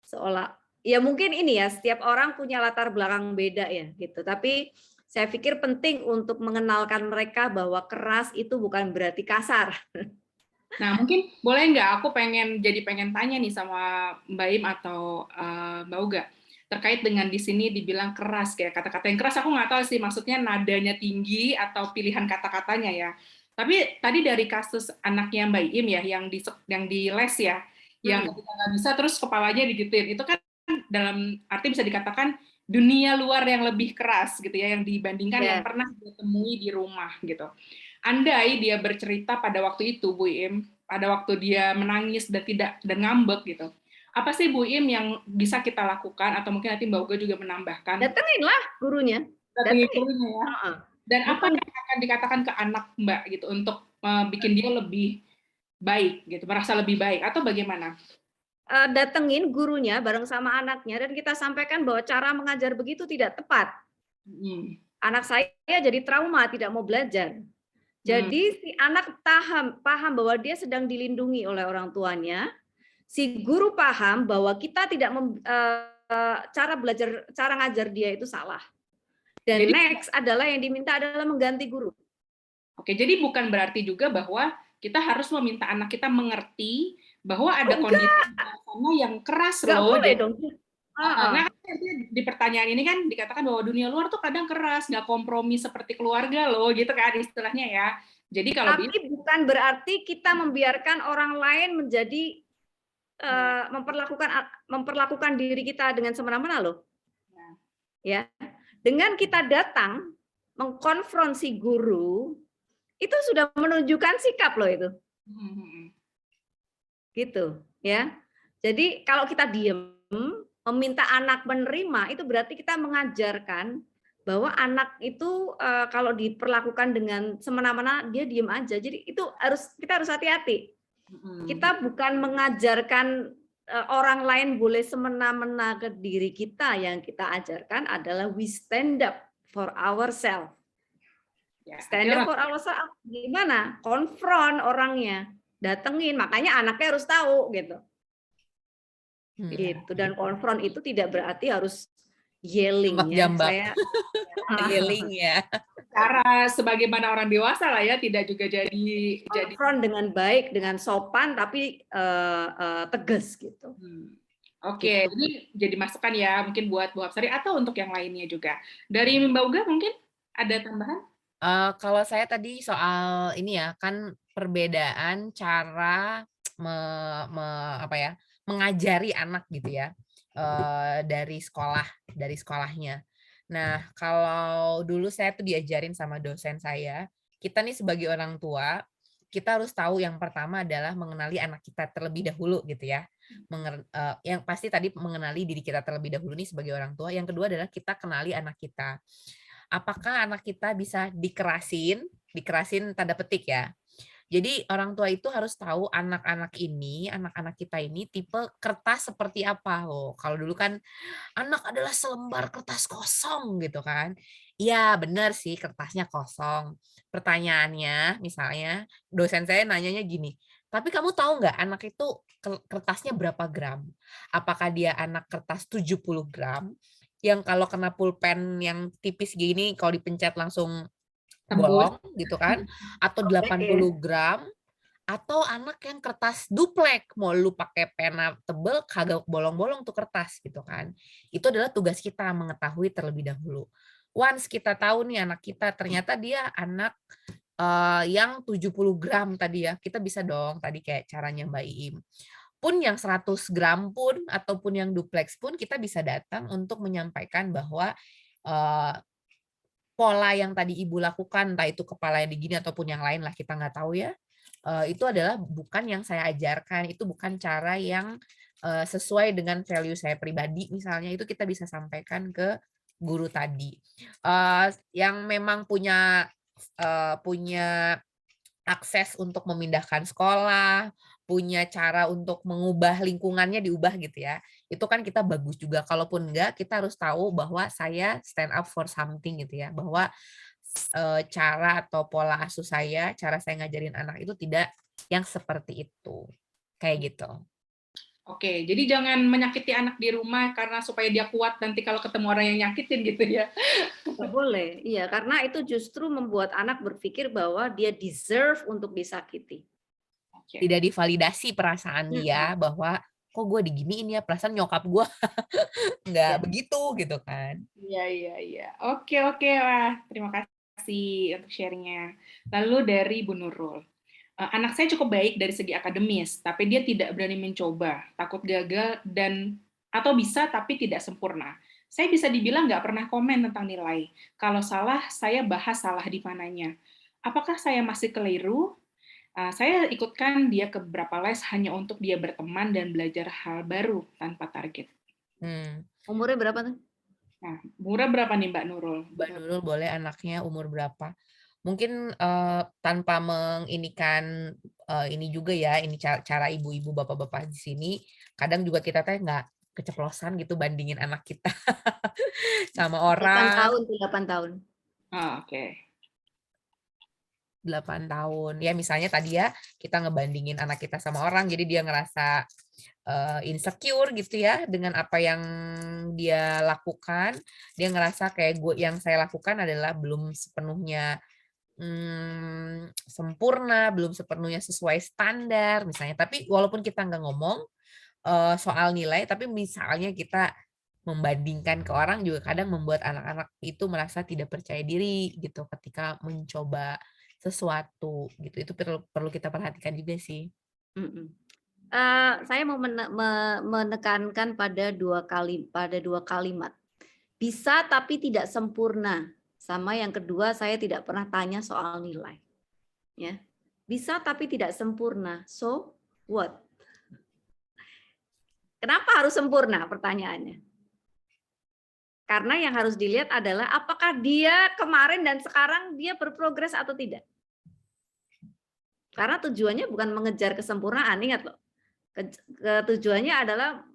seolah ya mungkin ini ya setiap orang punya latar belakang beda ya gitu. Tapi saya pikir penting untuk mengenalkan mereka bahwa keras itu bukan berarti kasar. Nah, mungkin boleh nggak aku pengen tanya nih sama Mbak Im atau Mbak Uga terkait dengan di sini dibilang keras, kayak kata-kata yang keras, aku nggak tahu sih maksudnya nadanya tinggi atau pilihan kata-katanya ya. Tapi tadi dari kasus anaknya Mbak Im ya yang di les ya, yang ketika nggak bisa terus kepalanya digituin, itu kan dalam arti bisa dikatakan dunia luar yang lebih keras gitu ya, yang dibandingkan yang pernah dia temui di rumah gitu. Andai dia bercerita pada waktu itu, Bu Im, pada waktu dia menangis dan ngambek gitu. Apa sih Bu Im yang bisa kita lakukan, atau mungkin nanti Mbak Uga juga menambahkan? Datanginlah gurunya. Datengin gurunya ya. Dan apa yang akan dikatakan ke anak Mbak gitu untuk bikin dia lebih baik gitu, merasa lebih baik, atau bagaimana? Datengin gurunya bareng sama anaknya dan kita sampaikan bahwa cara mengajar begitu tidak tepat. Anak saya jadi trauma, tidak mau belajar. Jadi si anak paham bahwa dia sedang dilindungi oleh orang tuanya. Si guru paham bahwa kita tidak cara ngajar dia itu salah. Dan jadi, next adalah yang diminta adalah mengganti guru. Oke, jadi bukan berarti juga bahwa kita harus meminta anak kita mengerti bahwa ada kondisi sana yang keras loh. Boleh dong. Nah, di pertanyaan ini kan dikatakan bahwa dunia luar tuh kadang keras, nggak kompromi seperti keluarga loh, gitu kan istilahnya ya. Jadi kalau tapi bukan berarti kita membiarkan orang lain menjadi memperlakukan diri kita dengan semena-mena loh. Nah. Ya, dengan kita datang mengkonfront si guru, itu sudah menunjukkan sikap loh itu. Gitu, ya. Jadi kalau kita diem, meminta anak menerima, itu berarti kita mengajarkan bahwa anak itu kalau diperlakukan dengan semena-mena dia diem aja. Jadi itu kita harus hati-hati. Kita bukan mengajarkan orang lain boleh semena-mena ke diri kita, yang kita ajarkan adalah we stand up for ourselves. Stand up for ourselves gimana? Konfront orangnya, datengin, makanya anaknya harus tahu gitu. Gitu, dan konfront itu tidak berarti harus yelling ya. Saya yelling ya. Cara sebagaimana orang dewasa lah ya, tidak juga jadi konfront dengan baik, dengan sopan tapi tegas gitu. Oke, ini jadi masukan ya mungkin buat Bu Hapsari atau untuk yang lainnya juga. Dari Mbak Uga mungkin ada tambahan? Kalau saya tadi soal ini ya, kan perbedaan cara mengajari anak gitu ya, dari sekolahnya. Nah, kalau dulu saya tuh diajarin sama dosen saya, kita nih sebagai orang tua, kita harus tahu yang pertama adalah mengenali anak kita terlebih dahulu gitu ya. Yang pasti tadi mengenali diri kita terlebih dahulu nih sebagai orang tua. Yang kedua adalah kita kenali anak kita. Apakah anak kita bisa dikerasin tanda petik ya. Jadi orang tua itu harus tahu anak-anak kita ini tipe kertas seperti apa loh. Kalau dulu kan anak adalah selembar kertas kosong gitu kan. Iya benar sih kertasnya kosong. Pertanyaannya misalnya dosen saya nanyanya gini, tapi kamu tahu nggak anak itu kertasnya berapa gram? Apakah dia anak kertas 70 gram? Yang kalau kena pulpen yang tipis gini kalau dipencet langsung bolong gitu kan, atau 80 gram, atau anak yang kertas duplek, mau lu pakai pena tebel kagak bolong-bolong tuh kertas gitu kan. Itu adalah tugas kita mengetahui terlebih dahulu. Once kita tahu nih anak kita ternyata dia anak yang 70 gram tadi ya, kita bisa dong tadi kayak caranya Mbak Iim. Pun yang 100 gram pun ataupun yang duplex pun kita bisa datang untuk menyampaikan bahwa pola yang tadi Ibu lakukan, entah itu kepala yang digini ataupun yang lain lah kita nggak tahu ya, itu adalah bukan yang saya ajarkan, itu bukan cara yang sesuai dengan value saya pribadi misalnya, itu kita bisa sampaikan ke guru tadi. Yang memang punya akses untuk memindahkan sekolah, punya cara untuk mengubah lingkungannya diubah gitu ya. Itu kan kita bagus juga. Kalaupun enggak, kita harus tahu bahwa saya stand up for something gitu ya. Bahwa cara atau pola asuh saya, cara saya ngajarin anak itu tidak yang seperti itu. Kayak gitu. Oke, jadi jangan menyakiti anak di rumah karena supaya dia kuat nanti kalau ketemu orang yang nyakitin gitu ya. Nggak boleh, iya, karena itu justru membuat anak berpikir bahwa dia deserve untuk disakiti. Tidak divalidasi perasaan dia bahwa kok gue diginiin ya, perasaan nyokap gue nggak begitu gitu kan. Iya. Oke, wah terima kasih untuk sharingnya. Lalu dari Bu Nurul. Anak saya cukup baik dari segi akademis, tapi dia tidak berani mencoba, takut gagal atau bisa tapi tidak sempurna. Saya bisa dibilang nggak pernah komen tentang nilai. Kalau salah, saya bahas salah di mananya. Apakah saya masih keliru? Saya ikutkan dia ke beberapa les hanya untuk dia berteman dan belajar hal baru tanpa target. Umurnya berapa tuh? Nah, umurnya berapa nih Mbak Nurul? Mbak Nurul boleh anaknya umur berapa? Mungkin tanpa menginikan ini juga ya, ini cara ibu-ibu bapak-bapak di sini, kadang juga kita nggak keceplosan gitu bandingin anak kita sama orang. 8 tahun. Oke. 8 tahun. Ya misalnya tadi ya, kita ngebandingin anak kita sama orang, jadi dia ngerasa insecure gitu ya dengan apa yang dia lakukan. Dia ngerasa kayak yang saya lakukan adalah belum sepenuhnya sempurna, belum sepenuhnya sesuai standar misalnya. Tapi walaupun kita nggak ngomong soal nilai, tapi misalnya kita membandingkan ke orang juga kadang membuat anak-anak itu merasa tidak percaya diri gitu ketika mencoba sesuatu gitu. Itu perlu kita perhatikan juga sih. Saya mau menekankan pada dua kalimat. Bisa tapi tidak sempurna. Sama yang kedua, saya tidak pernah tanya soal nilai. Ya. Bisa tapi tidak sempurna. So what? Kenapa harus sempurna? Pertanyaannya. Karena yang harus dilihat adalah apakah dia kemarin dan sekarang dia berprogres atau tidak. Karena tujuannya bukan mengejar kesempurnaan, ingat loh. Tujuannya adalah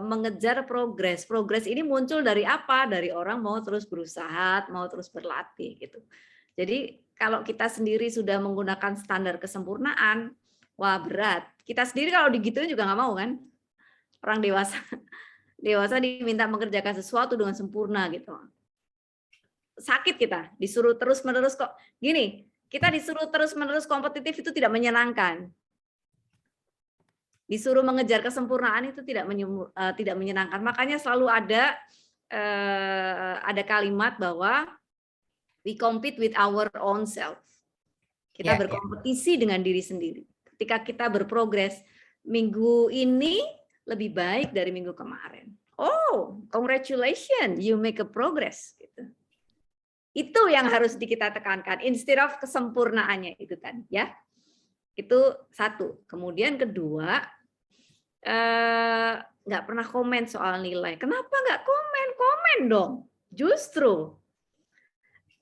mengejar progres. Progres ini muncul dari apa? Dari orang mau terus berusaha, mau terus berlatih gitu. Jadi kalau kita sendiri sudah menggunakan standar kesempurnaan, wah berat. Kita sendiri kalau digituin juga nggak mau kan? Orang dewasa diminta mengerjakan sesuatu dengan sempurna gitu. Sakit kita, disuruh terus-menerus kok. Gini, kita disuruh terus-menerus kompetitif itu tidak menyenangkan. Disuruh mengejar kesempurnaan itu tidak menyenangkan. Makanya selalu ada kalimat bahwa we compete with our own self. Kita berkompetisi dengan diri sendiri. Ketika kita berprogres, minggu ini lebih baik dari minggu kemarin. Oh, congratulations, you make a progress. Gitu. Itu yang harus kita tekankan, instead of kesempurnaannya itu tadi, ya. Itu satu. Kemudian kedua, nggak pernah komen soal nilai. Kenapa nggak komen? Komen dong. Justru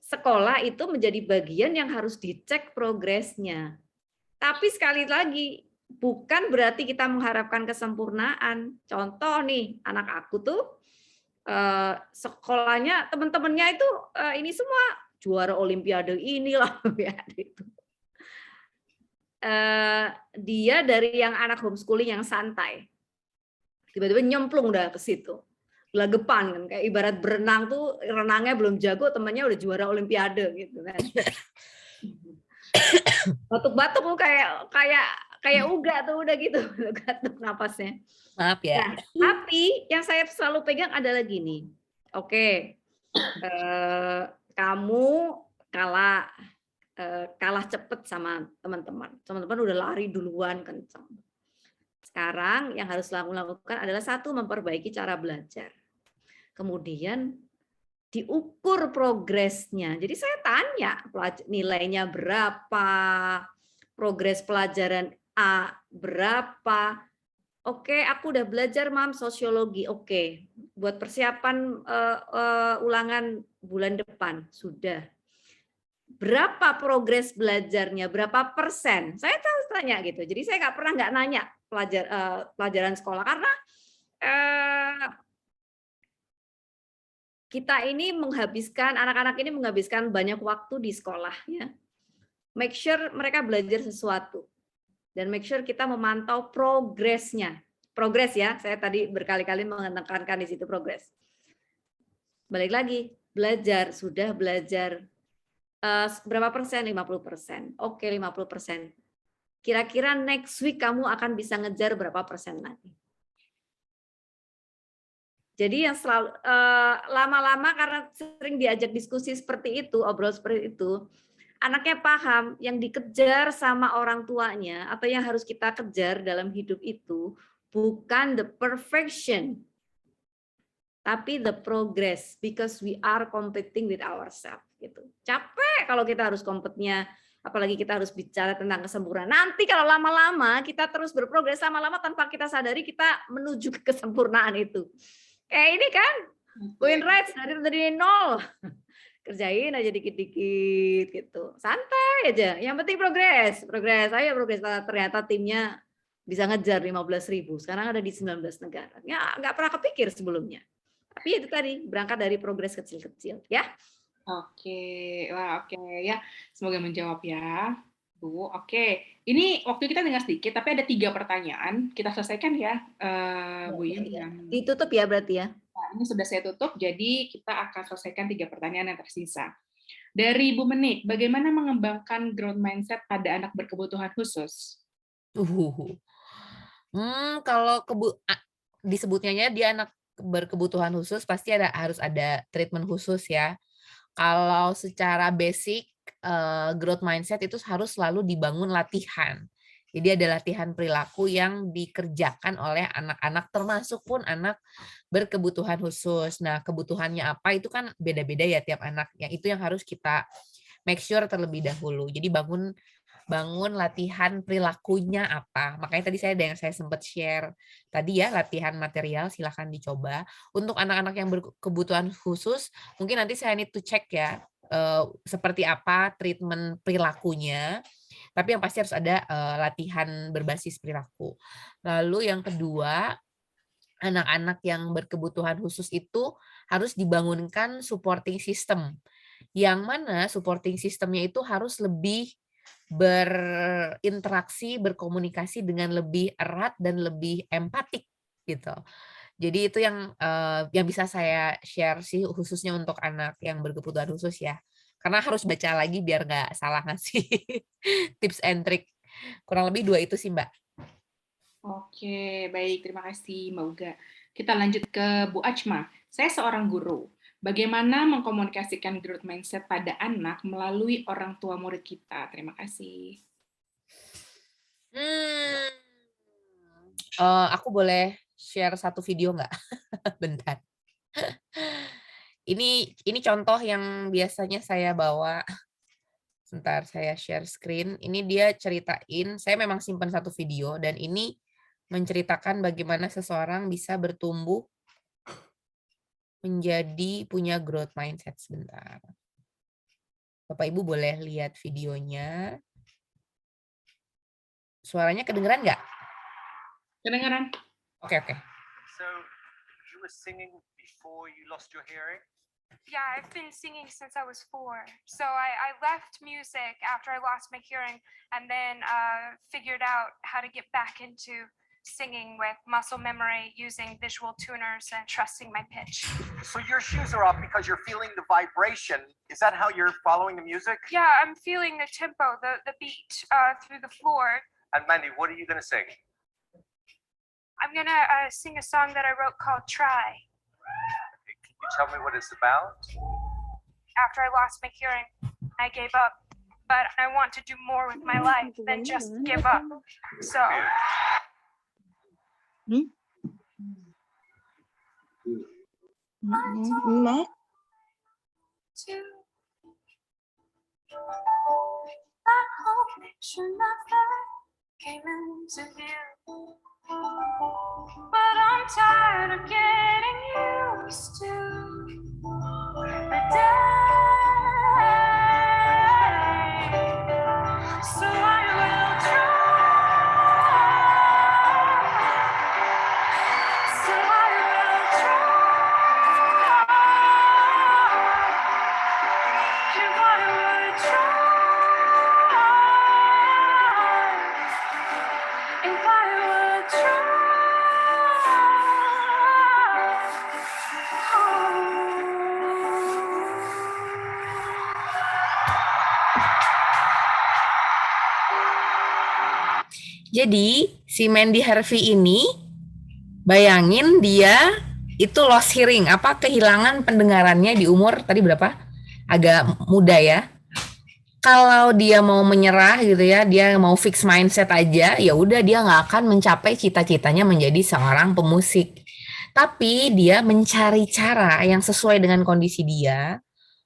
sekolah itu menjadi bagian yang harus dicek progresnya. Tapi sekali lagi, bukan berarti kita mengharapkan kesempurnaan. Contoh nih, anak aku tuh sekolahnya teman-temannya itu ini semua juara olimpiade inilah olimpiade itu. Dia dari yang anak homeschooling yang santai, tiba-tiba nyemplung dah ke situ, gelagapan kan, kayak ibarat berenang tuh renangnya belum jago, temannya udah juara olimpiade gitu kan. Batuk-batuk tuh kayak uga tuh udah gitu, batuk napasnya. Maaf ya. Nah, tapi yang saya selalu pegang adalah gini, oke, kamu kalah cepet sama teman-teman udah lari duluan kencang. Sekarang yang harus lakukan adalah satu, memperbaiki cara belajar. Kemudian diukur progresnya. Jadi saya tanya nilainya berapa, progres pelajaran A berapa. Oke, aku udah belajar Mam sosiologi. Oke, buat persiapan ulangan bulan depan sudah. Berapa progres belajarnya? Berapa persen? Saya tanya gitu. Jadi saya nggak pernah nggak nanya pelajaran sekolah karena kita ini anak-anak ini menghabiskan banyak waktu di sekolah ya. Make sure mereka belajar sesuatu. Dan make sure kita memantau progresnya. Progres ya, saya tadi berkali-kali menekankan di situ progres. Balik lagi, belajar, sudah belajar berapa persen? 50%. Oke, 50%. Kira-kira next week kamu akan bisa ngejar berapa persen lagi? Jadi yang selalu lama-lama karena sering diajak diskusi seperti itu, obrol seperti itu, anaknya paham yang dikejar sama orang tuanya atau yang harus kita kejar dalam hidup itu bukan the perfection, tapi the progress, because we are competing with ourselves. Gitu. Capek kalau kita harus compete-nya, apalagi kita harus bicara tentang kesempurnaan. Nanti kalau lama-lama kita terus berprogres, lama-lama tanpa kita sadari kita menuju ke kesempurnaan itu. Kayak ini kan, win rates dari nol. Kerjain aja dikit-dikit gitu, santai aja. Yang penting progres, ayo progres. Ternyata timnya bisa ngejar 15.000. Sekarang ada di 19 negara. Ya nggak pernah kepikir sebelumnya. Tapi itu tadi berangkat dari progres kecil-kecil, ya. Oke, wah oke ya. Semoga menjawab ya, Bu. Oke, ini waktu kita tinggal sedikit, tapi ada 3 pertanyaan. Kita selesaikan ya, Bu Yun. Ya. Ditutup ya berarti ya. Nah, ini sudah saya tutup, jadi kita akan selesaikan 3 pertanyaan yang tersisa. Dari Bu Menik, bagaimana mengembangkan growth mindset pada anak berkebutuhan khusus? Kalau disebutnya dia anak berkebutuhan khusus, pasti harus ada treatment khusus ya. Kalau secara basic growth mindset itu harus selalu dibangun latihan. Jadi ada latihan perilaku yang dikerjakan oleh anak-anak, termasuk pun anak berkebutuhan khusus. Nah, kebutuhannya apa itu kan beda-beda ya tiap anak. Yang itu yang harus kita make sure terlebih dahulu. Jadi bangun latihan perilakunya apa. Makanya tadi saya ada yang saya sempat share tadi ya, latihan material silahkan dicoba. Untuk anak-anak yang berkebutuhan khusus, mungkin nanti saya need to check ya, seperti apa treatment perilakunya. Tapi yang pasti harus ada latihan berbasis perilaku. Lalu yang kedua, anak-anak yang berkebutuhan khusus itu harus dibangunkan supporting system. Yang mana supporting systemnya itu harus lebih berinteraksi, berkomunikasi dengan lebih erat dan lebih empatik gitu. Jadi itu yang bisa saya share sih khususnya untuk anak yang berkebutuhan khusus ya. Karena harus baca lagi biar nggak salah ngasih tips and trick. Kurang lebih 2 itu sih, Mbak. Oke, baik. Terima kasih, Mbak Uga. Kita lanjut ke Bu Achma. Saya seorang guru. Bagaimana mengkomunikasikan growth mindset pada anak melalui orang tua murid kita? Terima kasih. Aku boleh share satu video nggak? Bentar. Ini contoh yang biasanya saya bawa. Sebentar, saya share screen. Ini dia ceritain, saya memang simpan satu video, dan ini menceritakan bagaimana seseorang bisa bertumbuh menjadi punya growth mindset. Sebentar. Bapak Ibu boleh lihat videonya. Suaranya kedengeran nggak? Kedengaran? Oke. So, you were singing before you lost your hearing? Yeah, I've been singing since I was 4. So I left music after I lost my hearing and then figured out how to get back into singing with muscle memory, using visual tuners and trusting my pitch. So your shoes are off because you're feeling the vibration. Is that how you're following the music? Yeah, I'm feeling the tempo, the beat through the floor. And Mandy, what are you going to sing? I'm going to sing a song that I wrote called Try. Can you tell me what it's about? After I lost my hearing, I gave up. But I want to do more with my life than just give up. So that whole picture never came into view. But I'm tired of getting used to the day. So I will try. So I will try. If I would try. If I would try. Jadi si Mandy Harvey ini, bayangin dia itu lost hearing, kehilangan pendengarannya di umur tadi berapa? Agak muda ya. Kalau dia mau menyerah gitu ya, dia mau fix mindset aja, ya udah dia nggak akan mencapai cita-citanya menjadi seorang pemusik. Tapi dia mencari cara yang sesuai dengan kondisi dia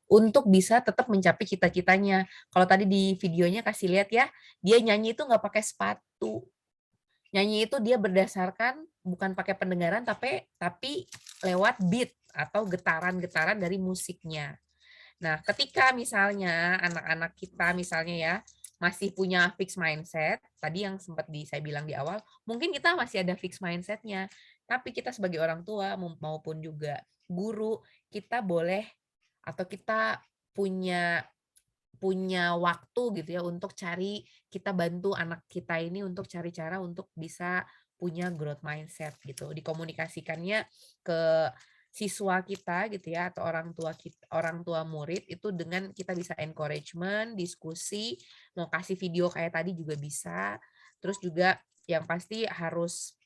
untuk bisa tetap mencapai cita-citanya. Kalau tadi di videonya kasih lihat ya, dia nyanyi itu nggak pakai sepatu. Nyanyi itu dia berdasarkan bukan pakai pendengaran, tapi lewat beat atau getaran-getaran dari musiknya. Nah, ketika misalnya anak-anak kita misalnya ya masih punya fixed mindset, tadi yang sempat saya bilang di awal, mungkin kita masih ada fixed mindsetnya, tapi kita sebagai orang tua maupun juga guru, kita boleh atau kita punya waktu gitu ya untuk kita bantu anak kita ini untuk cari cara untuk bisa punya growth mindset gitu. Dikomunikasikannya ke siswa kita gitu ya, atau orang tua murid itu dengan kita bisa encouragement, diskusi, mau kasih video kayak tadi juga bisa. Terus juga yang pasti harus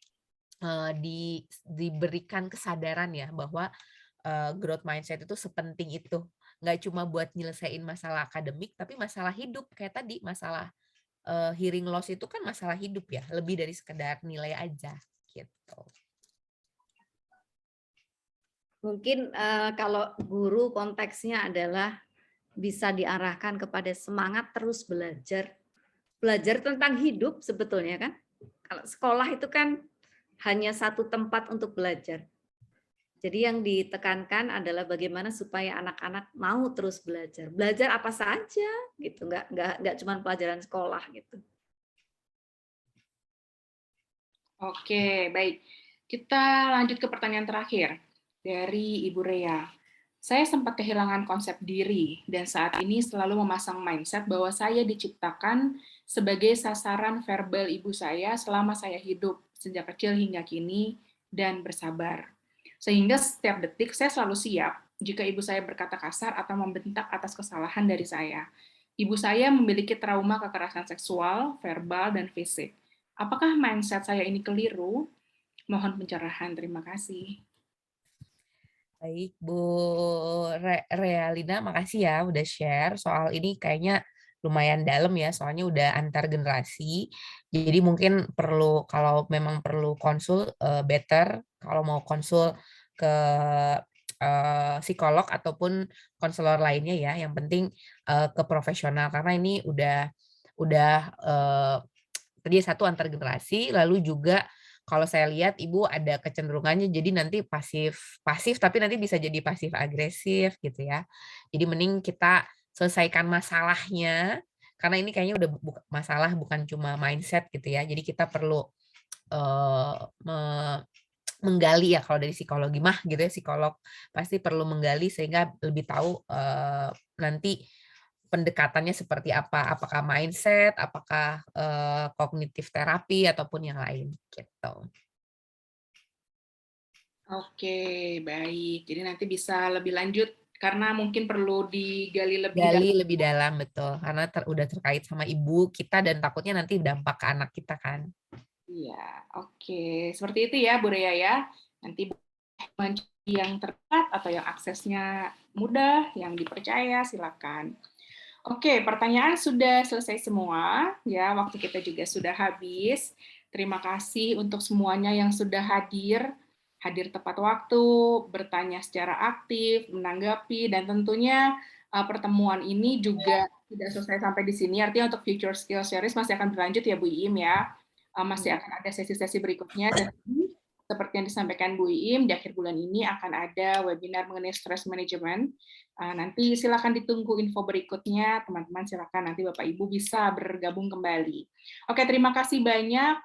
diberikan kesadaran ya bahwa growth mindset itu sepenting itu. Nggak cuma buat nyelesain masalah akademik, tapi masalah hidup kayak tadi, masalah hearing loss itu kan masalah hidup ya, lebih dari sekedar nilai aja gitu. Mungkin kalau guru konteksnya adalah bisa diarahkan kepada semangat terus belajar. Belajar tentang hidup sebetulnya kan. Kalau sekolah itu kan hanya satu tempat untuk belajar. Jadi yang ditekankan adalah bagaimana supaya anak-anak mau terus belajar. Belajar apa saja gitu, nggak cuma pelajaran sekolah gitu. Oke, baik. Kita lanjut ke pertanyaan terakhir dari Ibu Rea. Saya sempat kehilangan konsep diri dan saat ini selalu memasang mindset bahwa saya diciptakan sebagai sasaran verbal ibu saya selama saya hidup sejak kecil hingga kini dan bersabar. Sehingga setiap detik saya selalu siap jika ibu saya berkata kasar atau membentak atas kesalahan dari saya. Ibu saya memiliki trauma kekerasan seksual, verbal, dan fisik. Apakah mindset saya ini keliru? Mohon pencerahan, terima kasih. Baik, Bu Realina, makasih ya udah share soal ini, kayaknya lumayan dalam ya, soalnya udah antar generasi. Jadi mungkin perlu, kalau memang perlu konsul, better kalau mau konsul ke psikolog ataupun konselor lainnya ya. Yang penting ke profesional, karena ini udah tadi satu antar generasi, lalu juga kalau saya lihat Ibu ada kecenderungannya jadi nanti pasif tapi nanti bisa jadi pasif agresif gitu ya. Jadi mending kita selesaikan masalahnya, karena ini kayaknya udah masalah bukan cuma mindset gitu ya. Jadi kita perlu menggali ya, kalau dari psikologi mah gitu ya, psikolog pasti perlu menggali sehingga lebih tahu nanti pendekatannya seperti apa, apakah mindset, apakah kognitif terapi ataupun yang lain gitu. Oke, baik. Jadi nanti bisa lebih lanjut karena mungkin perlu digali lebih dalam. Gali lebih dalam, betul, karena udah terkait sama ibu kita dan takutnya nanti dampak ke anak kita kan. Iya, oke. Seperti itu ya, Bu Rea ya. Nanti mencari yang tepat atau yang aksesnya mudah, yang dipercaya, silakan. Oke, pertanyaan sudah selesai semua. Ya, waktu kita juga sudah habis. Terima kasih untuk semuanya yang sudah hadir tepat waktu, bertanya secara aktif, menanggapi, dan tentunya pertemuan ini juga tidak selesai sampai di sini. Artinya untuk Future Skill Series masih akan berlanjut ya Bu Iim ya. Masih akan ada sesi-sesi berikutnya. Dan seperti yang disampaikan Bu Iim, di akhir bulan ini akan ada webinar mengenai stress management. Nanti silakan ditunggu info berikutnya, teman-teman. Silakan nanti Bapak Ibu bisa bergabung kembali. Oke, terima kasih banyak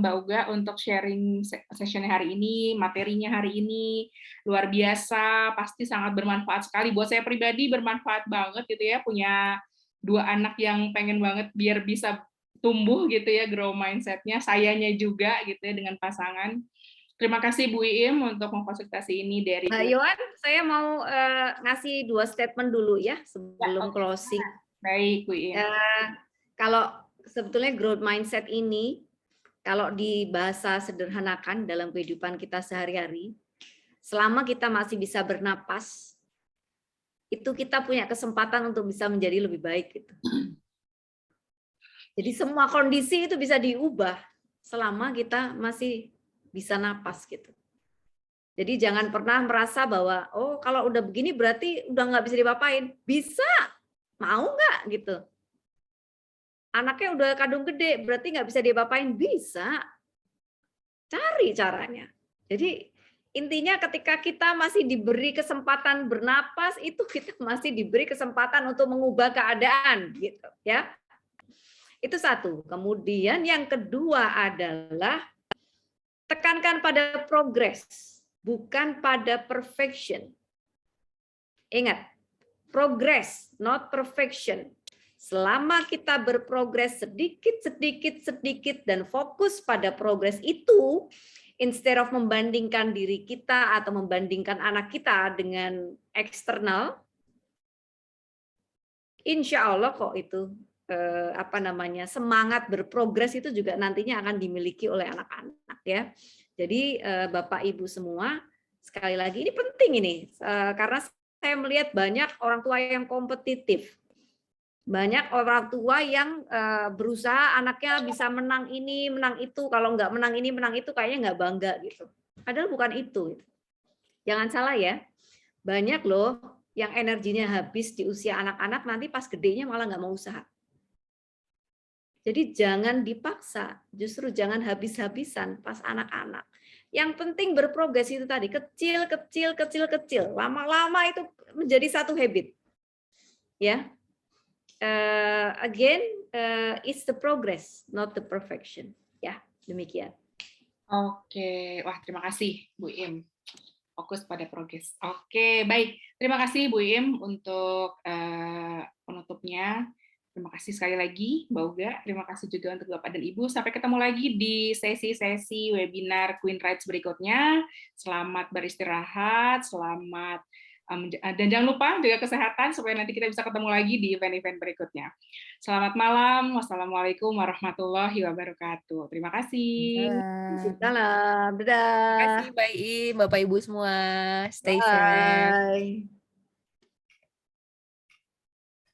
Mbak Uga untuk sharing sessionnya hari ini, materinya hari ini luar biasa, pasti sangat bermanfaat sekali. Buat saya pribadi bermanfaat banget gitu ya, punya 2 anak yang pengen banget biar bisa tumbuh gitu ya, grow mindset-nya, sayanya juga gitu ya dengan pasangan. Terima kasih Bu Iim untuk memfasilitasi ini dari Yohan, saya mau ngasih 2 statement dulu ya sebelum oke. closing. Baik, Bu Iim. Kalau sebetulnya growth mindset ini, kalau dibahasa sederhanakan dalam kehidupan kita sehari-hari, selama kita masih bisa bernapas, itu kita punya kesempatan untuk bisa menjadi lebih baik gitu. Jadi semua kondisi itu bisa diubah selama kita masih bisa napas gitu. Jadi jangan pernah merasa bahwa oh kalau udah begini berarti udah nggak bisa diapa-apain. Bisa, mau nggak gitu. Anaknya udah kandung gede berarti nggak bisa diapa-apain. Bisa, cari caranya. Jadi intinya ketika kita masih diberi kesempatan bernapas itu kita masih diberi kesempatan untuk mengubah keadaan gitu ya. Itu satu. Kemudian yang kedua adalah tekankan pada progres, bukan pada perfection. Ingat, progress, not perfection. Selama kita berprogres sedikit dan fokus pada progres itu, instead of membandingkan diri kita atau membandingkan anak kita dengan eksternal, insya Allah kok itu semangat berprogres itu juga nantinya akan dimiliki oleh anak-anak ya. Jadi Bapak Ibu semua, sekali lagi ini penting ini karena saya melihat banyak orang tua yang kompetitif. Banyak orang tua yang berusaha anaknya bisa menang ini, menang itu. Kalau nggak menang ini, menang itu, kayaknya nggak bangga gitu. Padahal bukan itu. Jangan salah ya. Banyak loh yang energinya habis di usia anak-anak, nanti pas gedenya malah nggak mau usaha. Jadi jangan dipaksa, justru jangan habis-habisan pas anak-anak. Yang penting berprogres itu tadi, kecil, kecil, kecil, kecil. Lama-lama itu menjadi satu habit. Ya, again, it's the progress, not the perfection. Ya, demikian. Oke, wah terima kasih Bu Im. Fokus pada progres. Oke, baik. Terima kasih Bu Im untuk penutupnya. Terima kasih sekali lagi Mbak Uga. Terima kasih juga untuk Bapak dan Ibu. Sampai ketemu lagi di sesi-sesi webinar Queen Rights berikutnya. Selamat beristirahat, selamat dan jangan lupa jaga kesehatan supaya nanti kita bisa ketemu lagi di event-event berikutnya. Selamat malam. Wassalamualaikum warahmatullahi wabarakatuh. Terima kasih. Salam, Terima dadah. kasih Mbak Im, Bapak Ibu semua. Stay safe. Bye.